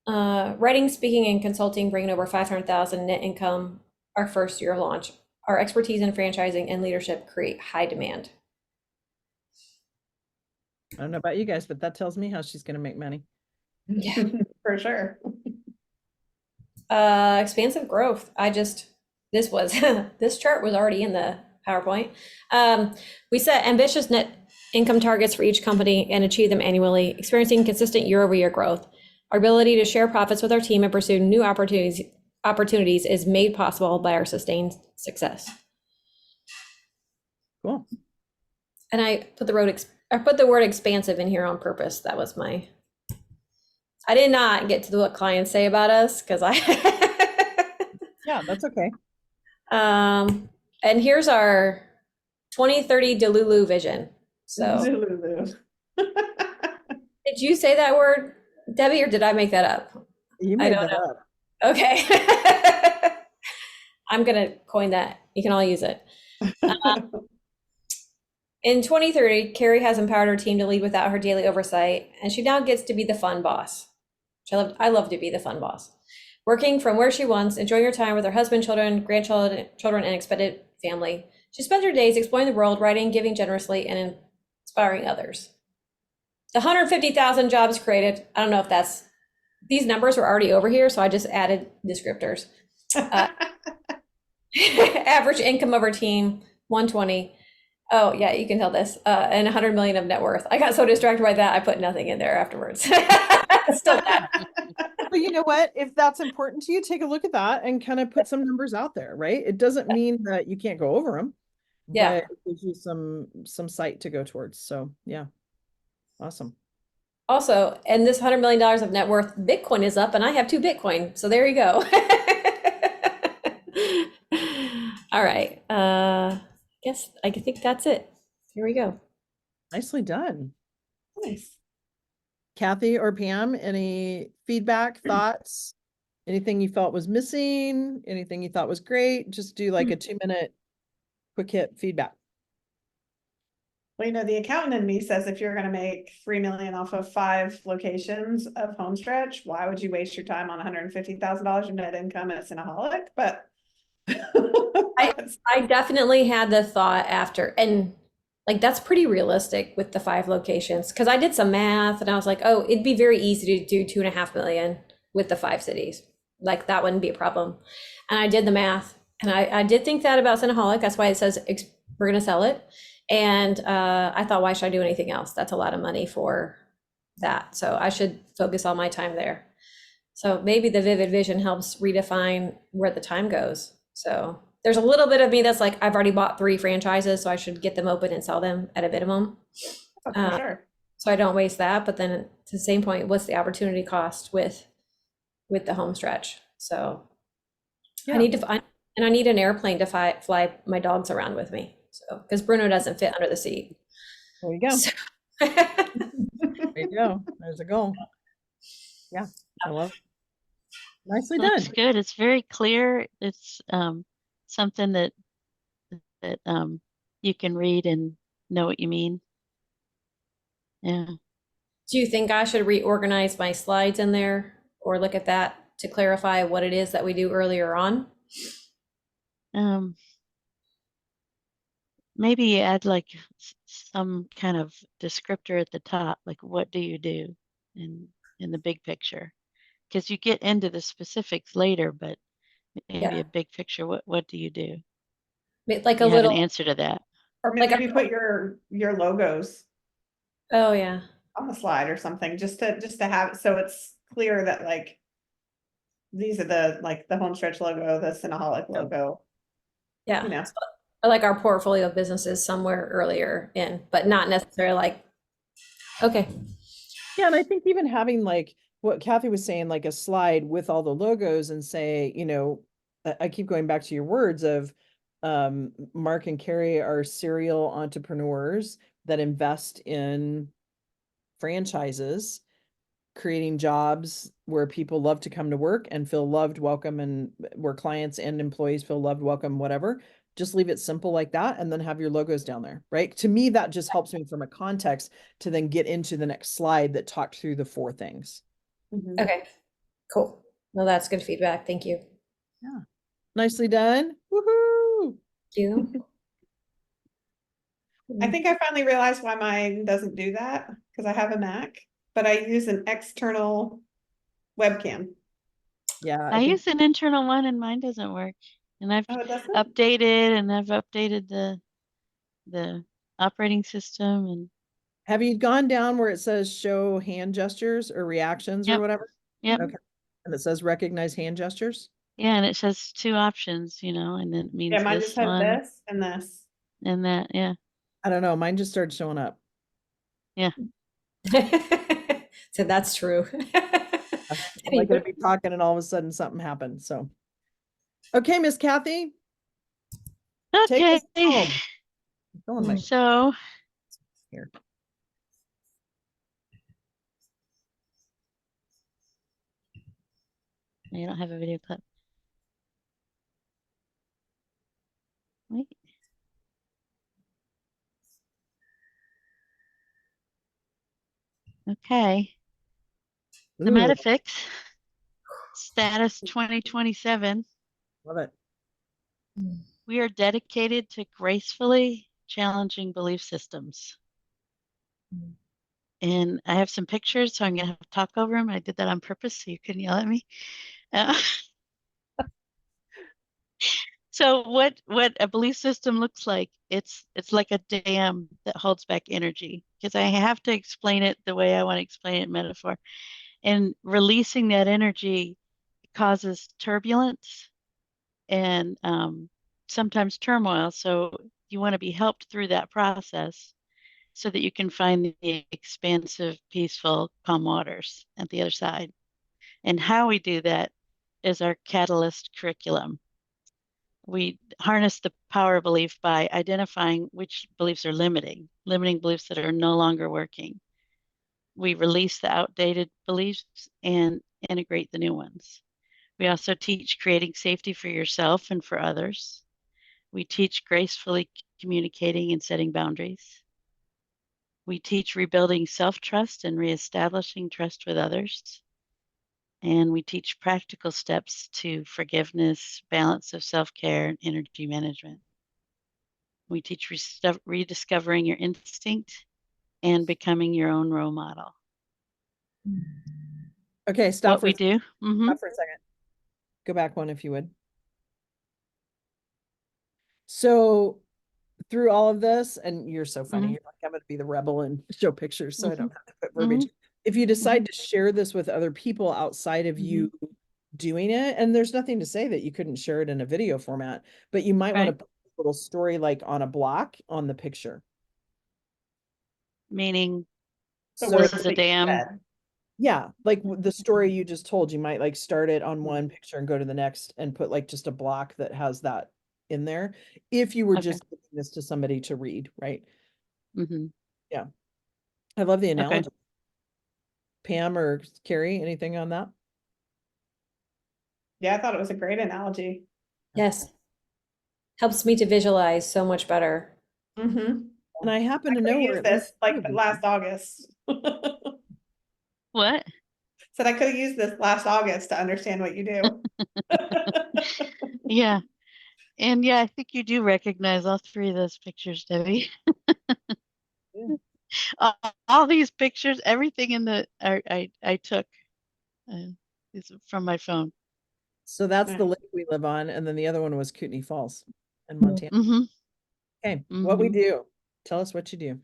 Writing, speaking, and consulting bringing over 500,000 net income our first year of launch. Our expertise in franchising and leadership create high demand. I don't know about you guys, but that tells me how she's going to make money. For sure. Expansive growth. This chart was already in the PowerPoint. We set ambitious net income targets for each company and achieve them annually, experiencing consistent year-over-year growth. Our ability to share profits with our team and pursue new opportunities is made possible by our sustained success. Cool. And I put the word expansive in here on purpose. That was I did not get to what clients say about us because Yeah, that's okay. and here's our 2030 Delulu vision. So Delulu. did you say that word, Debbie, or did I make that up? You I made don't that know. up. Okay. I'm going to coin that. You can all use it. In 2030, Carrie has empowered her team to lead without her daily oversight, and she now gets to be the fun boss. I love to be the fun boss. Working from where she wants, enjoying her time with her husband, children, grandchildren, and extended family. She spends her days exploring the world, writing, giving generously, and inspiring others. The 150,000 jobs created, I don't know if these numbers were already over here, so I just added descriptors. Average income of our team, 120. Oh yeah, you can tell this, and 100 million of net worth. I got so distracted by that, I put nothing in there afterwards. Still bad. But you know what? If that's important to you, take a look at that and kind of put some numbers out there, right? It doesn't mean that you can't go over them. Yeah. But it gives you some sight to go towards. So yeah. Awesome. Also, and this $100 million of net worth, Bitcoin is up, and I have 2 Bitcoin. So there you go. All right. I think that's it. Here we go. Nicely done. Nice. Kathy or Pam, any feedback, thoughts, anything you felt was missing, anything you thought was great? Just do like a 2-minute quick hit feedback. Well, the accountant in me says if you're going to make 3 million off of 5 locations of Homestretch, why would you waste your time on $150,000 in net income at Cinnaholic? But I definitely had the thought after, and like that's pretty realistic with the 5 locations, because I did some math and I was like, oh, it'd be very easy to do 2.5 million with the 5 cities. Like that wouldn't be a problem. And I did the math, and I did think that about Cinnaholic. That's why it says we're going to sell it. And I thought, why should I do anything else? That's a lot of money for that. So I should focus all my time there. So maybe the vivid vision helps redefine where the time goes. So there's a little bit of me that's like, I've already bought 3 franchises, so I should get them open and sell them at a minimum. for sure. So I don't waste that. But then to the same point, what's the opportunity cost with the home stretch? So Yeah. I need to find, and I need an airplane to fly my dogs around with me. So, because Bruno doesn't fit under the seat. There you go. So- There you go. There's a goal. Yeah, I love it. Nicely done. Looks good. It's very clear. It's something that you can read and know what you mean. Yeah. Do you think I should reorganize my slides in there or look at that to clarify what it is that we do earlier on? Maybe add like some kind of descriptor at the top, like what do you do in the big picture? Because you get into the specifics later, but maybe Yeah. a big picture. What do you do? Like a You have an little, answer to that. Or Like maybe put your logos oh yeah, on the slide or something, just to have it so it's clear that like these are the Homestretch logo, the Cinnaholic logo, yeah. you know. Or like our portfolio of businesses somewhere earlier in, but not necessarily like, okay, Yeah, and I think even having like what Kathy was saying, like a slide with all the logos and say, I keep going back to your words of Mark and Carrie are serial entrepreneurs that invest in franchises, creating jobs where people love to come to work and feel loved, welcome, and where clients and employees feel loved, welcome, whatever. Just leave it simple like that and then have your logos down there, right? To me, that just helps me from a context to then get into the next slide that talked through the 4 things. Mhm. okay, cool. Well, that's good feedback. Thank you. Yeah. Nicely done. Woohoo! Thank you. I think I finally realized why mine doesn't do that, because I have a Mac, but I use an external webcam. Yeah, I use an internal one and mine doesn't work. And I've Oh, it doesn't? updated the operating system and have you gone down where it says show hand gestures or reactions or Yep. whatever? Yep. Okay. And it says recognize hand gestures? Yeah, and it says 2 options, and it means Yeah, mine this just has one this and this. and that. Yeah. I don't know. Mine just started showing up. So that's true. I'm like gonna be talking and all of a sudden something happened. So, okay, Miss Kathy, take Okay. us home. I'm filling my So here. I don't have a video clip. Wait. Okay. The Ooh, Metafix status 2027. love it. We are dedicated to gracefully challenging belief systems. And I have some pictures, so I'm gonna have to talk over them. I did that on purpose so you couldn't yell at me. So what a belief system looks like, it's like a dam that holds back energy, because I have to explain it the way I want to explain it in metaphor. And releasing that energy causes turbulence and sometimes turmoil. So you want to be helped through that process so that you can find the expansive, peaceful, calm waters at the other side. And how we do that is our Catalyst curriculum. We harness the power of belief by identifying which beliefs are limiting beliefs that are no longer working. We release the outdated beliefs and integrate the new ones. We also teach creating safety for yourself and for others. We teach gracefully communicating and setting boundaries. We teach rebuilding self-trust and reestablishing trust with others. And we teach practical steps to forgiveness, balance of self-care, and energy management. We teach rediscovering your instinct and becoming your own role model. Okay, stop What for we do. stop for a second. Go back one if you would. So through all of this, and you're so funny, you're like, I'm going to be the rebel and show pictures so I don't have to put verbiage. If you decide to share this with other people outside of you doing it, and there's nothing to say that you couldn't share it in a video format, but you might want to put a little story like on a block on the picture. Meaning, So this words is that a you dam. said. Yeah, like the story you just told, you might like start it on one picture and go to the next and put like just a block that has that in there. If you were Okay. just this to somebody to read, right? Hmm. I love the Okay. analogy. Pam or Carrie, anything on that? Yeah, I thought it was a great analogy. Yes. Helps me to visualize so much better. Mm-hmm. And I happen to I know where used it lives. this like last August. What? Said I could have used this last August to understand what you do. Yeah. And yeah, I think you do recognize all three of those pictures, Debbie. Yeah. All these pictures, everything in the I took is from my phone. So that's the Nice. lake we live on, and then the other one was Kootenai Falls in Montana. Mm-hmm. Okay, what we Mhm. do? Tell us what you do.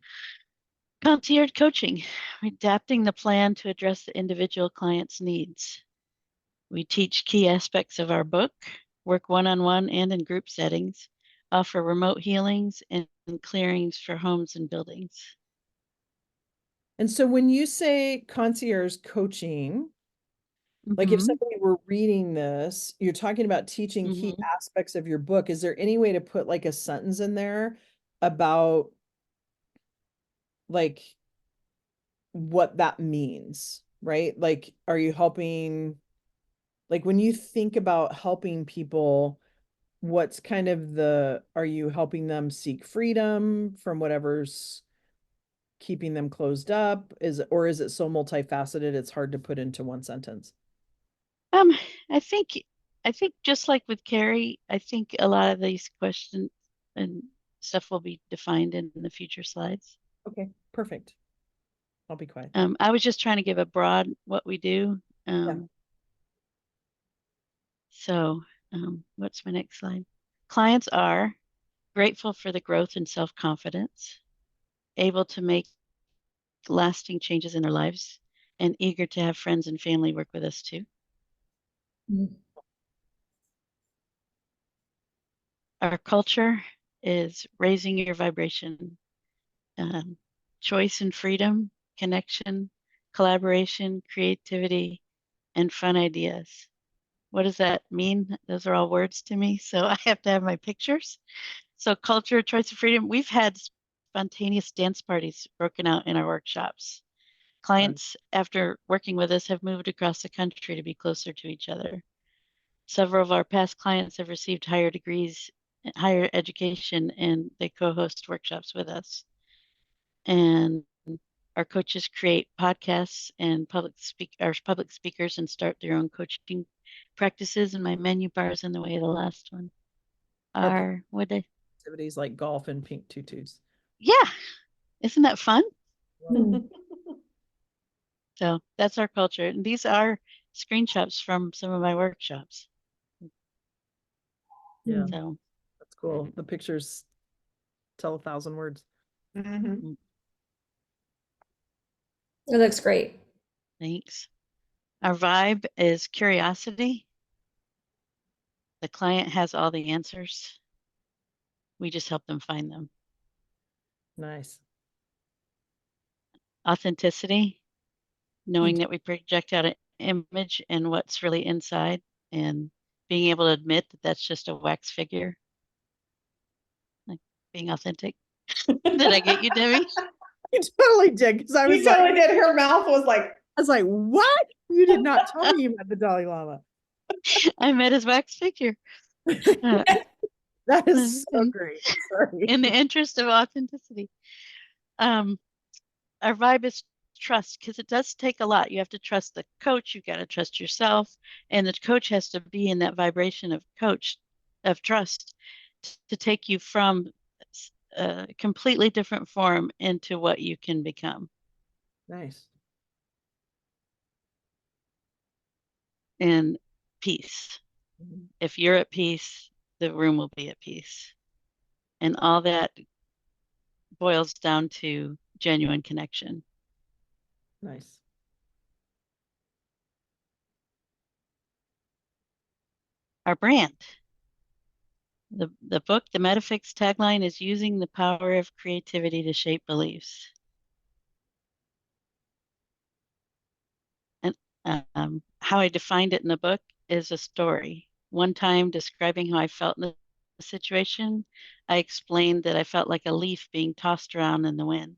Concierge coaching, adapting the plan to address the individual client's needs. We teach key aspects of our book, work one-on-one and in group settings, offer remote healings and clearings for homes and buildings. And so when you say concierge coaching, like if Mhm. somebody were reading this, you're talking about teaching key Mhm. aspects of your book. Is there any way to put like a sentence in there about like what that means, right? Like, are you helping, like when you think about helping people, what's kind of are you helping them seek freedom from whatever's keeping them closed up? Or is it so multifaceted it's hard to put into one sentence? Um, I think I think just like with Carrie, I think a lot of these questions and stuff will be defined in the future slides. Okay, perfect. I'll be quiet. I was just trying to give a broad what we do. Yeah. So, what's my next slide? Clients are grateful for the growth and self-confidence, able to make lasting changes in their lives, and eager to have friends and family work with us too. Mm. Our culture is raising your vibration, choice and freedom, connection, collaboration, creativity, and fun ideas. What does that mean? Those are all words to me. So I have to have my pictures. So culture, choice and freedom. We've had spontaneous dance parties broken out in our workshops. Clients, after working with us, have moved across the country to be closer to each other. Several of our past clients have received higher degrees, higher education, and they co-host workshops with us. And our coaches create podcasts and public speakers and start their own coaching practices. And my menu bar is in the way of the last one. Our Would they? activities like golf and pink tutus. Yeah, isn't that fun? Mm. So that's our culture. And these are screenshots from some of my workshops. Yeah, So that's cool. The pictures tell 1,000 words. Mhm. It looks great. thanks. Our vibe is curiosity. The client has all the answers. We just help them find them. Nice. Authenticity, knowing that we project out an image and what's really inside, and being able to admit that that's just a wax figure. Like being authentic. Did I get you, Debbie? You totally did, because I You was like, totally did. Her mouth was like, what? You did not tell me you met the Dalai Lama. I met his wax figure. Uh, That is so in, great. Sorry. in the interest of authenticity. Our vibe is trust, because it does take a lot. You have to trust the coach, you got to trust yourself, and the coach has to be in that vibration of trust to take you from a completely different form into what you can become. Nice. And peace. If you're at peace, the room will be at peace. And all that boils down to genuine connection. Nice. Our brand. The book, the Metafix tagline is using the power of creativity to shape beliefs. And how I defined it in the book is a story. One time describing how I felt in the situation, I explained that I felt like a leaf being tossed around in the wind.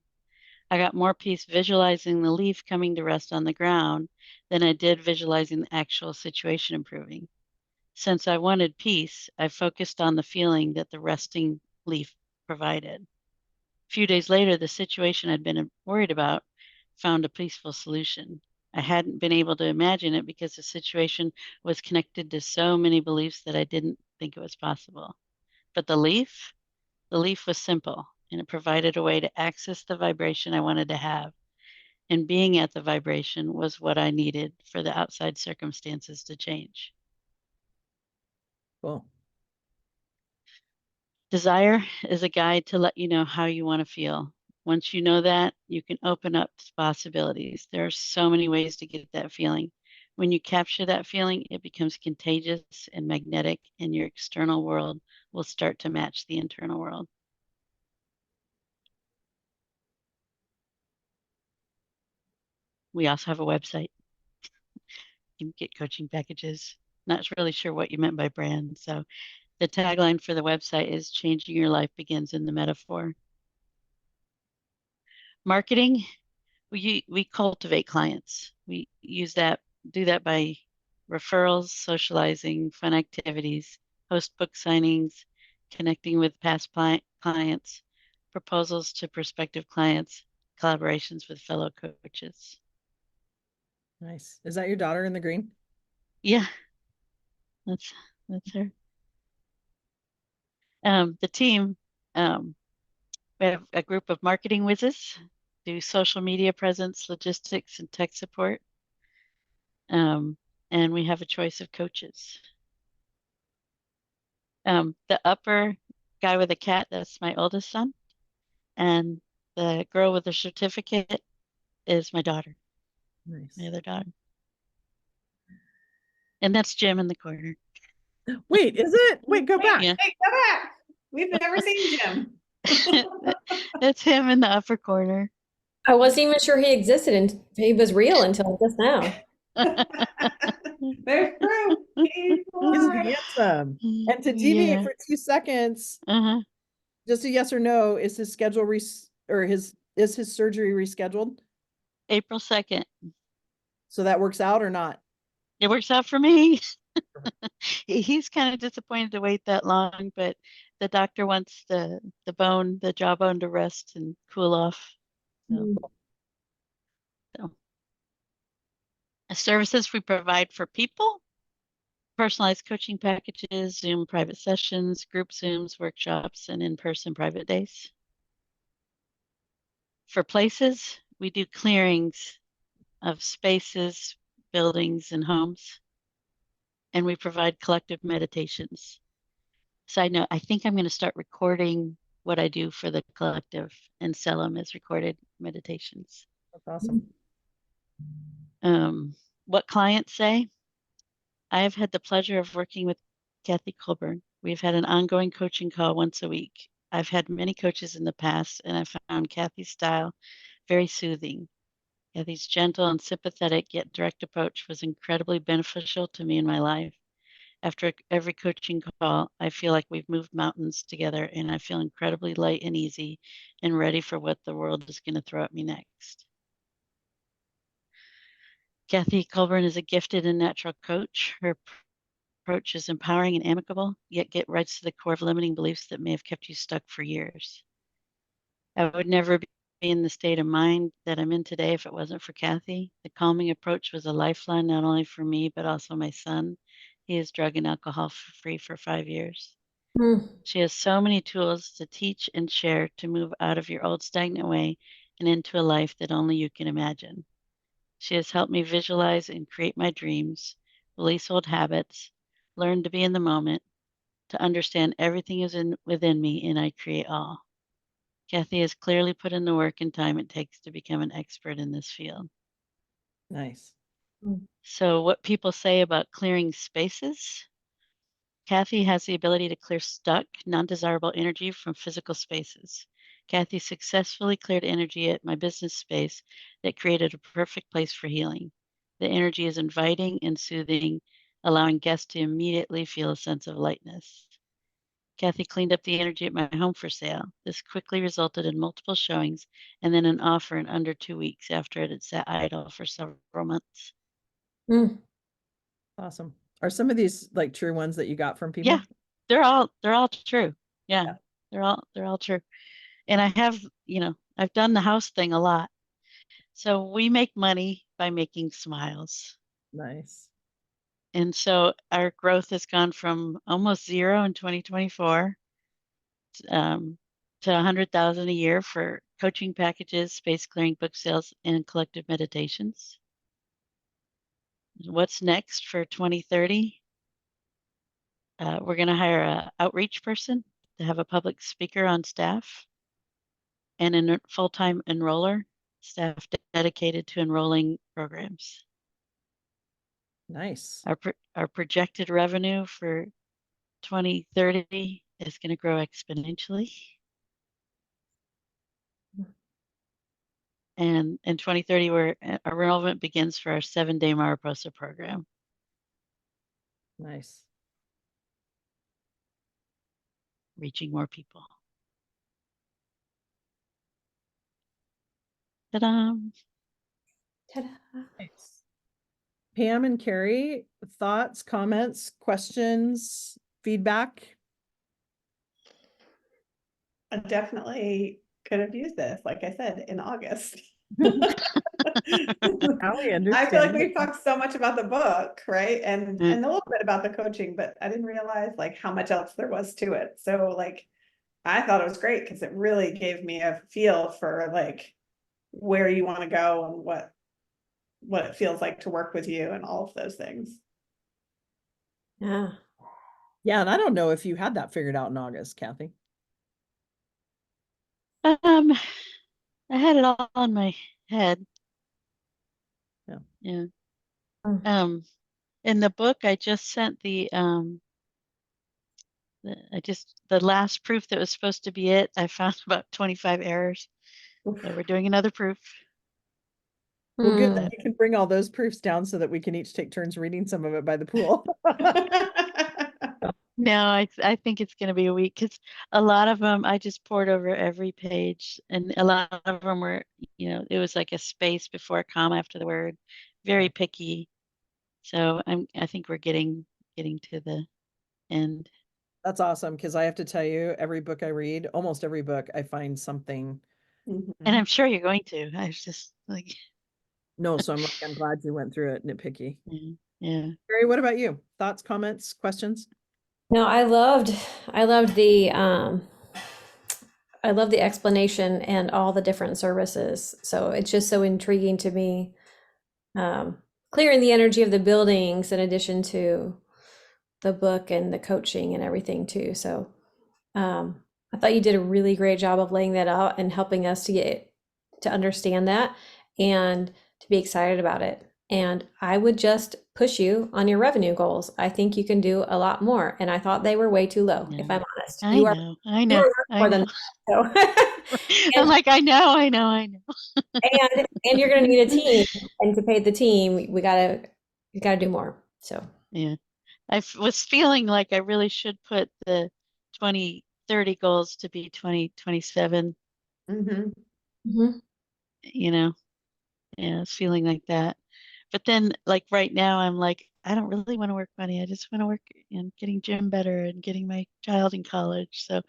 I got more peace visualizing the leaf coming to rest on the ground than I did visualizing the actual situation improving. Since I wanted peace, I focused on the feeling that the resting leaf provided. A few days later, the situation I'd been worried about found a peaceful solution. I hadn't been able to imagine it because the situation was connected to so many beliefs that I didn't think it was possible. But the leaf was simple and it provided a way to access the vibration I wanted to have. And being at the vibration was what I needed for the outside circumstances to change. Cool. Desire is a guide to let you know how you want to feel. Once you know that, you can open up to possibilities. There are so many ways to get that feeling. When you capture that feeling, it becomes contagious and magnetic, and your external world will start to match the internal world. We also have a website. You can get coaching packages. Not really sure what you meant by brand. So the tagline for the website is changing your life begins in the metaphor. Marketing, we cultivate clients. We do that by referrals, socializing, fun activities, host book signings, connecting with past clients, proposals to prospective clients, collaborations with fellow coaches. Nice. Is that your daughter in the green? Yeah, that's her. The team, we have a group of marketing whizzes, do social media presence, logistics, and tech support. And we have a choice of coaches. The upper guy with a cat, that's my oldest son. And the girl with the certificate is my daughter, Nice. my other daughter. And that's Jim in the corner. Wait, is it? Wait, go back. Yeah. Hey, go back. We've never seen Jim. That's him in the upper corner. I wasn't even sure he existed and he was real until just now. There's proof. He's He's alive. handsome. And to deviate Yeah. for 2 seconds, Uh-huh. just a yes or no, is his schedule is his surgery rescheduled? April 2nd. So that works out or not? It works out for me. He's kind of disappointed to wait that long, but the doctor wants the jawbone to rest and cool off. So. Services we provide for people, personalized coaching packages, Zoom private sessions, group Zooms, workshops, and in-person private days. For places, we do clearings of spaces, buildings, and homes. And we provide collective meditations. Side note, I think I'm going to start recording what I do for the collective and sell them as recorded meditations. That's awesome. What clients say? I have had the pleasure of working with Kathy Colburn. We've had an ongoing coaching call once a week. I've had many coaches in the past, and I found Kathy's style very soothing. Kathy's gentle and sympathetic yet direct approach was incredibly beneficial to me in my life. After every coaching call, I feel like we've moved mountains together, and I feel incredibly light and easy and ready for what the world is going to throw at me next. Kathy Colburn is a gifted and natural coach. Her approach is empowering and amicable, yet get right to the core of limiting beliefs that may have kept you stuck for years. I would never be in the state of mind that I'm in today if it wasn't for Kathy. The calming approach was a lifeline not only for me, but also my son. He is drug and alcohol free for 5 years. She has so many tools to teach and share to move out of your old stagnant way and into a life that only you can imagine. She has helped me visualize and create my dreams, release old habits, learn to be in the moment, to understand everything is within me, and I create all. Kathy has clearly put in the work and time it takes to become an expert in this field. Nice. So what people say about clearing spaces, Kathy has the ability to clear stuck, non-desirable energy from physical spaces. Kathy successfully cleared energy at my business space that created a perfect place for healing. The energy is inviting and soothing, allowing guests to immediately feel a sense of lightness. Kathy cleaned up the energy at my home for sale. This quickly resulted in multiple showings and then an offer in under 2 weeks after it had sat idle for several months. Mm. Awesome. Are some of these like true ones that you got from people? Yeah, they're all true. Yeah, Yeah. they're all true. And I have, I've done the house thing a lot. So we make money by making smiles. Nice. And so our growth has gone from almost 0 in 2024 to 100,000 a year for coaching packages, space clearing, book sales, and collective meditations. What's next for 2030? We're going to hire a outreach person to have a public speaker on staff and a full-time enroller, staff dedicated to enrolling programs. Nice. Our projected revenue for 2030 is going to grow exponentially. And in 2030, our enrollment begins for our 7-day Mariposa program. Nice. Reaching more people. Ta-da! Ta-da. Nice. Pam and Carrie, thoughts, comments, questions, feedback? I definitely could have used this, like I said, in August. Now we I understand. feel like we've talked so much about the book, right? And Mm. and a little bit about the coaching, but I didn't realize like how much else there was to it. So like I thought it was great because it really gave me a feel for like where you want to go and what it feels like to work with you and all of those things. Yeah. Yeah, and I don't know if you had that figured out in August, Kathy. I had it all on my head. Yeah. Yeah. Mm. In the book, I just sent the last proof that was supposed to be it. I found about 25 errors. So we're doing another proof. Well, good Mm. that you can bring all those proofs down so that we can each take turns reading some of it by the pool. No, I think it's going to be a week because a lot of them I just poured over every page, and a lot of them were, it was like a space before a comma after the word, very picky. So I think we're getting to the end. That's awesome because I have to tell you, every book I read, almost every book, I find something. Mhm. And I'm sure you're going to. I was just like, No, so I'm glad you went through it nitpicky. yeah. Carrie, what about you? Thoughts, comments, questions? No, I love the explanation and all the different services. So it's just so intriguing to me. Clearing the energy of the buildings in addition to the book and the coaching and everything too. So I thought you did a really great job of laying that out and helping us to understand that and to be excited about it. And I would just push you on your revenue goals. I think you can do a lot more. And I thought they were way too low, if Yeah. I'm honest. I You are know. I you know. are worth I more know. than that. So I'm like, I know. and you're gonna need a team. And to pay the team, we gotta do more. So Yeah. Was feeling like I really should put the 2030 goals to be 2027, Mhm. mhm. yeah, it's feeling like that. But then like right now I'm like, I don't really want to work money. I just want to work in getting Jim better and getting my child in college. So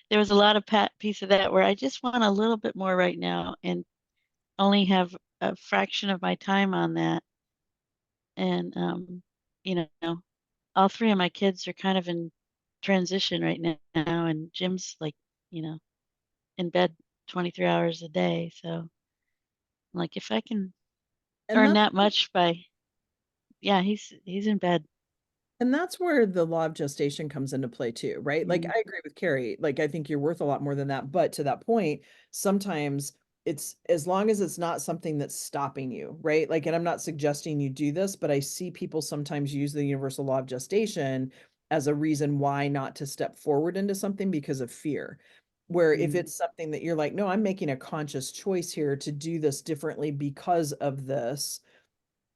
there was a lot of piece of that where I just want a little bit more right now and only have a fraction of my time on that. And you know, all 3 of my kids are kind of in transition right now, and Jim's like, in bed 23 hours a day. So like if I can And earn that's that much yeah, he's in bed. And that's where the law of gestation comes into play too, right? Like Mhm. I agree with Carrie. Like I think you're worth a lot more than that. But to that point, sometimes it's as long as it's not something that's stopping you, right? Like, and I'm not suggesting you do this, but I see people sometimes use the universal law of gestation as a reason why not to step forward into something because of fear. Where if it's something that you're like, no, I'm making a conscious choice here to do this differently because of this.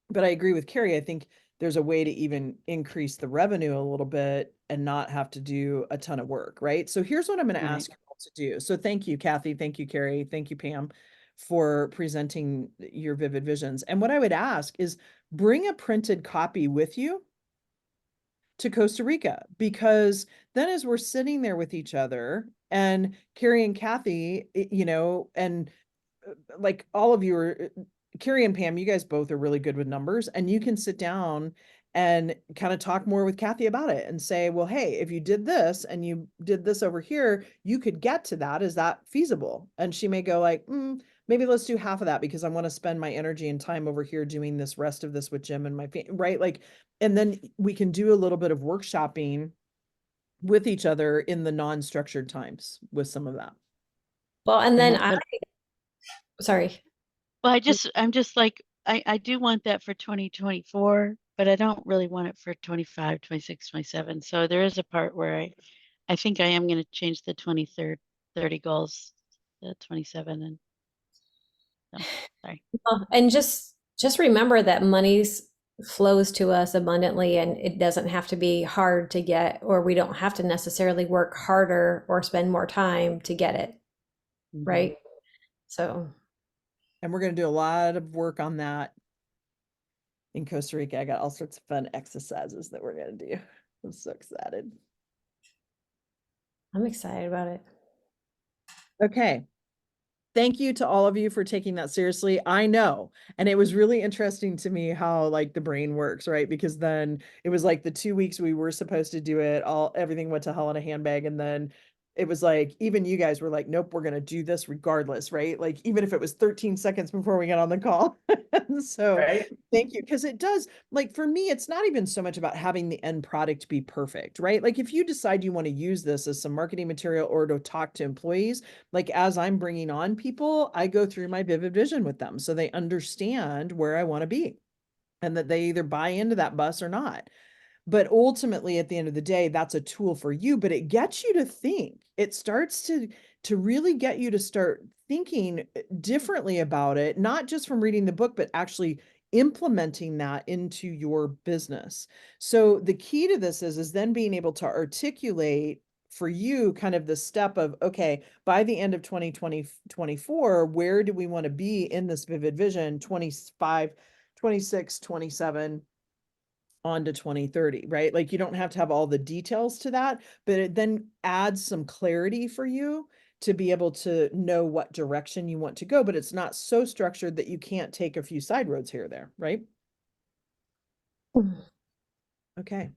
But I agree with Carrie. I think there's a way to even increase the revenue a little bit and not have to do a ton of work, right? So here's what I'm going to Right. ask you all to do. So thank you, Kathy. Thank you, Carrie. Thank you, Pam, for presenting your vivid visions. And what I would ask is bring a printed copy with you to Costa Rica, because then as we're sitting there with each other and Carrie and Kathy, you know, and like all of you are, Carrie and Pam, you guys both are really good with numbers, and you can sit down and kind of talk more with Kathy about it and say, well, hey, if you did this and you did this over here, you could get to that. Is that feasible? And she may go like, maybe let's do half of that because I want to spend my energy and time over here doing this rest of this with Jim and my right? Like, and then we can do a little bit of workshopping with each other in the non-structured times with some of that. Well, and then Mhm. sorry. Well, I'm just like, I do want that for 2024, but I don't really want it for 25, 26, 27. So there is a part where I think I am going to change the 30 goals to 27 and so, sorry. And just remember that money's flows to us abundantly, and it doesn't have to be hard to get, or we don't have to necessarily work harder or spend more time to get it, right? So And we're going to do a lot of work on that in Costa Rica. I got all sorts of fun exercises that we're going to do. I'm so excited. I'm excited about it. Okay. Thank you to all of you for taking that seriously. I know. And it was really interesting to me how like the brain works, right? Because then it was like the 2 weeks we were supposed to do it, everything went to hell in a handbag. And then it was like, even you guys were like, nope, we're going to do this regardless, right? Like, even if it was 13 seconds before we got on the call. So Right. thank you. Because it does, like, for me, it's not even so much about having the end product be perfect, right? Like, if you decide you want to use this as some marketing material or to talk to employees, like as I'm bringing on people, I go through my vivid vision with them so they understand where I want to be and that they either buy into that bus or not. But ultimately, at the end of the day, that's a tool for you, but it gets you to think. It starts to really get you to start thinking differently about it, not just from reading the book, but actually implementing that into your business. So the key to this is then being able to articulate for you kind of the step of, okay, by the end of 2024, where do we want to be in this vivid vision, 25, 26, 27, on to 2030, right? Like you don't have to have all the details to that, but it then adds some clarity for you to be able to know what direction you want to go, but it's not so structured that you can't take a few side roads here or there, right? Okay.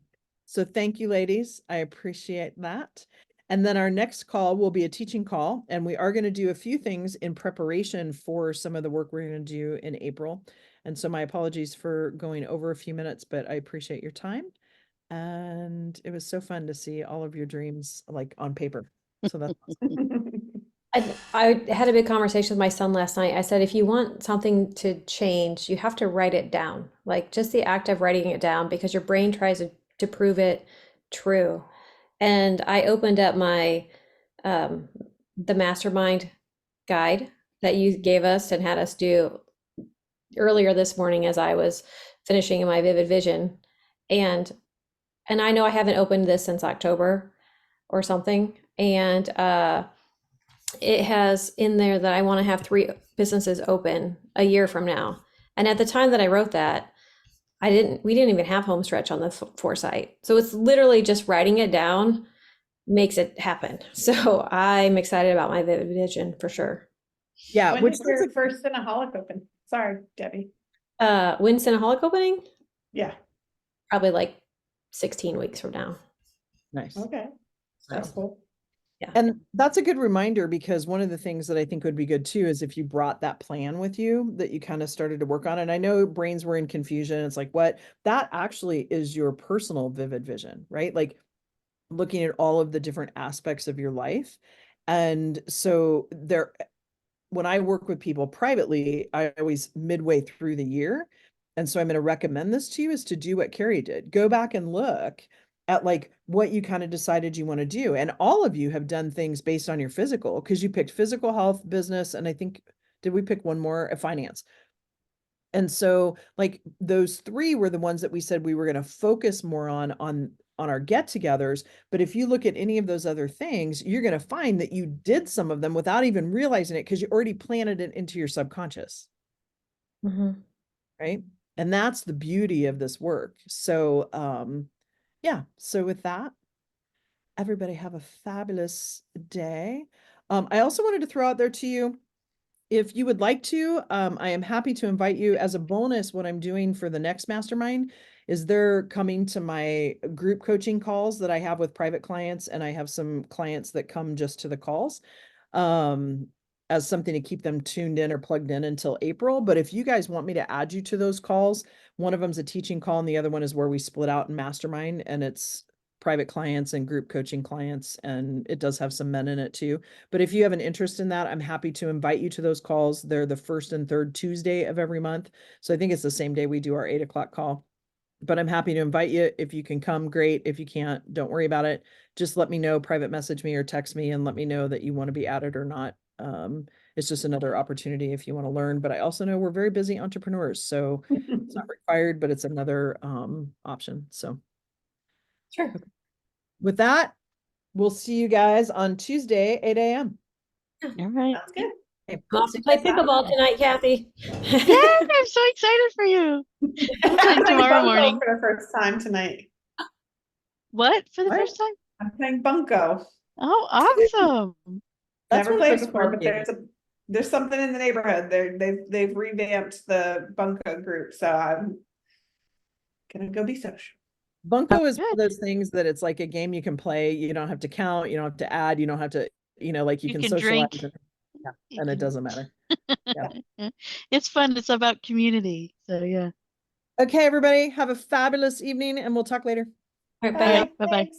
So thank you, ladies. I appreciate that. And then our next call will be a teaching call, and we are going to do a few things in preparation for some of the work we're going to do in April. And so my apologies for going over a few minutes, but I appreciate your time. And it was so fun to see all of your dreams like on paper. So that's I had a big conversation with my son last night. I said, if you want something to change, you have to write it down. Like just the act of writing it down, because your brain tries to prove it true. And I opened up my the mastermind guide that you gave us and had us do earlier this morning as I was finishing my vivid vision. And I know I haven't opened this since October or something. And it has in there that I want to have 3 businesses open a year from now. And at the time that I wrote that, we didn't even have Homestretch on the foresight. So it's literally just writing it down makes it happen. So I'm excited about my vivid vision for sure. yeah, When which is your first Cinnaholic open? Sorry, Debbie. When's Cinnaholic opening? Yeah. Probably like 16 weeks from now. nice. Okay. That's cool. And that's a good reminder, because one of the things that I think would be good too is if you brought that plan with you that you kind of started to work on. And I know brains were in confusion. It's like, what? That actually is your personal vivid vision, right? Like looking at all of the different aspects of your life. And so when I work with people privately, I always midway through the year. And so I'm going to recommend this to you is to do what Carrie did. Go back and look at like what you kind of decided you want to do. And all of you have done things based on your physical, because you picked physical health, business, and I think, did we pick one more? Finance. And so like those 3 were the ones that we said we were going to focus more on on our get-togethers. But if you look at any of those other things, you're going to find that you did some of them without even realizing it because you already planted it into your subconscious, Mhm. right? And that's the beauty of this work. So, yeah. So with that, everybody have a fabulous day. I also wanted to throw out there to you, if you would like to, I am happy to invite you as a bonus. What I'm doing for the next mastermind is they're coming to my group coaching calls that I have with private clients, and I have some clients that come just to the calls, as something to keep them tuned in or plugged in until April. But if you guys want me to add you to those calls, one of them's a teaching call and the other one is where we split out and mastermind, and it's private clients and group coaching clients, and it does have some men in it too. But if you have an interest in that, I'm happy to invite you to those calls. They're the first and third Tuesday of every month. So I think it's the same day we do our 8 o'clock call. But I'm happy to invite you. If you can come, great. If you can't, don't worry about it. Just let me know, private message me or text me and let me know that you want to be added or not. It's just another opportunity if you want to learn. But I also know we're very busy entrepreneurs, so it's not required, but it's another option. So Sure. with that, we'll see you guys on Tuesday, 8 a.m. All right. Sounds good. Okay, I'm off see to you play guys later. pickleball tonight, Kathy. Yeah, I'm so excited for you. I'm playing I'm playing tomorrow bunco morning. for the first time tonight. What? For the What? first time? I'm playing bunco. Oh, awesome. That's Never one of played those before, fun but games. there's something in the neighborhood. They've revamped the bunco group, so I'm gonna go be social. Bunko is one Good. of those things that it's like a game you can play. You don't have to count, you don't have to add, you don't have to, like you You can can socialize. drink. Yeah, You and it can- doesn't matter. It's fun. It's about community. So yeah. Okay, everybody, have a fabulous evening and we'll talk later. All right, All bye. right. Bye-bye. Thanks.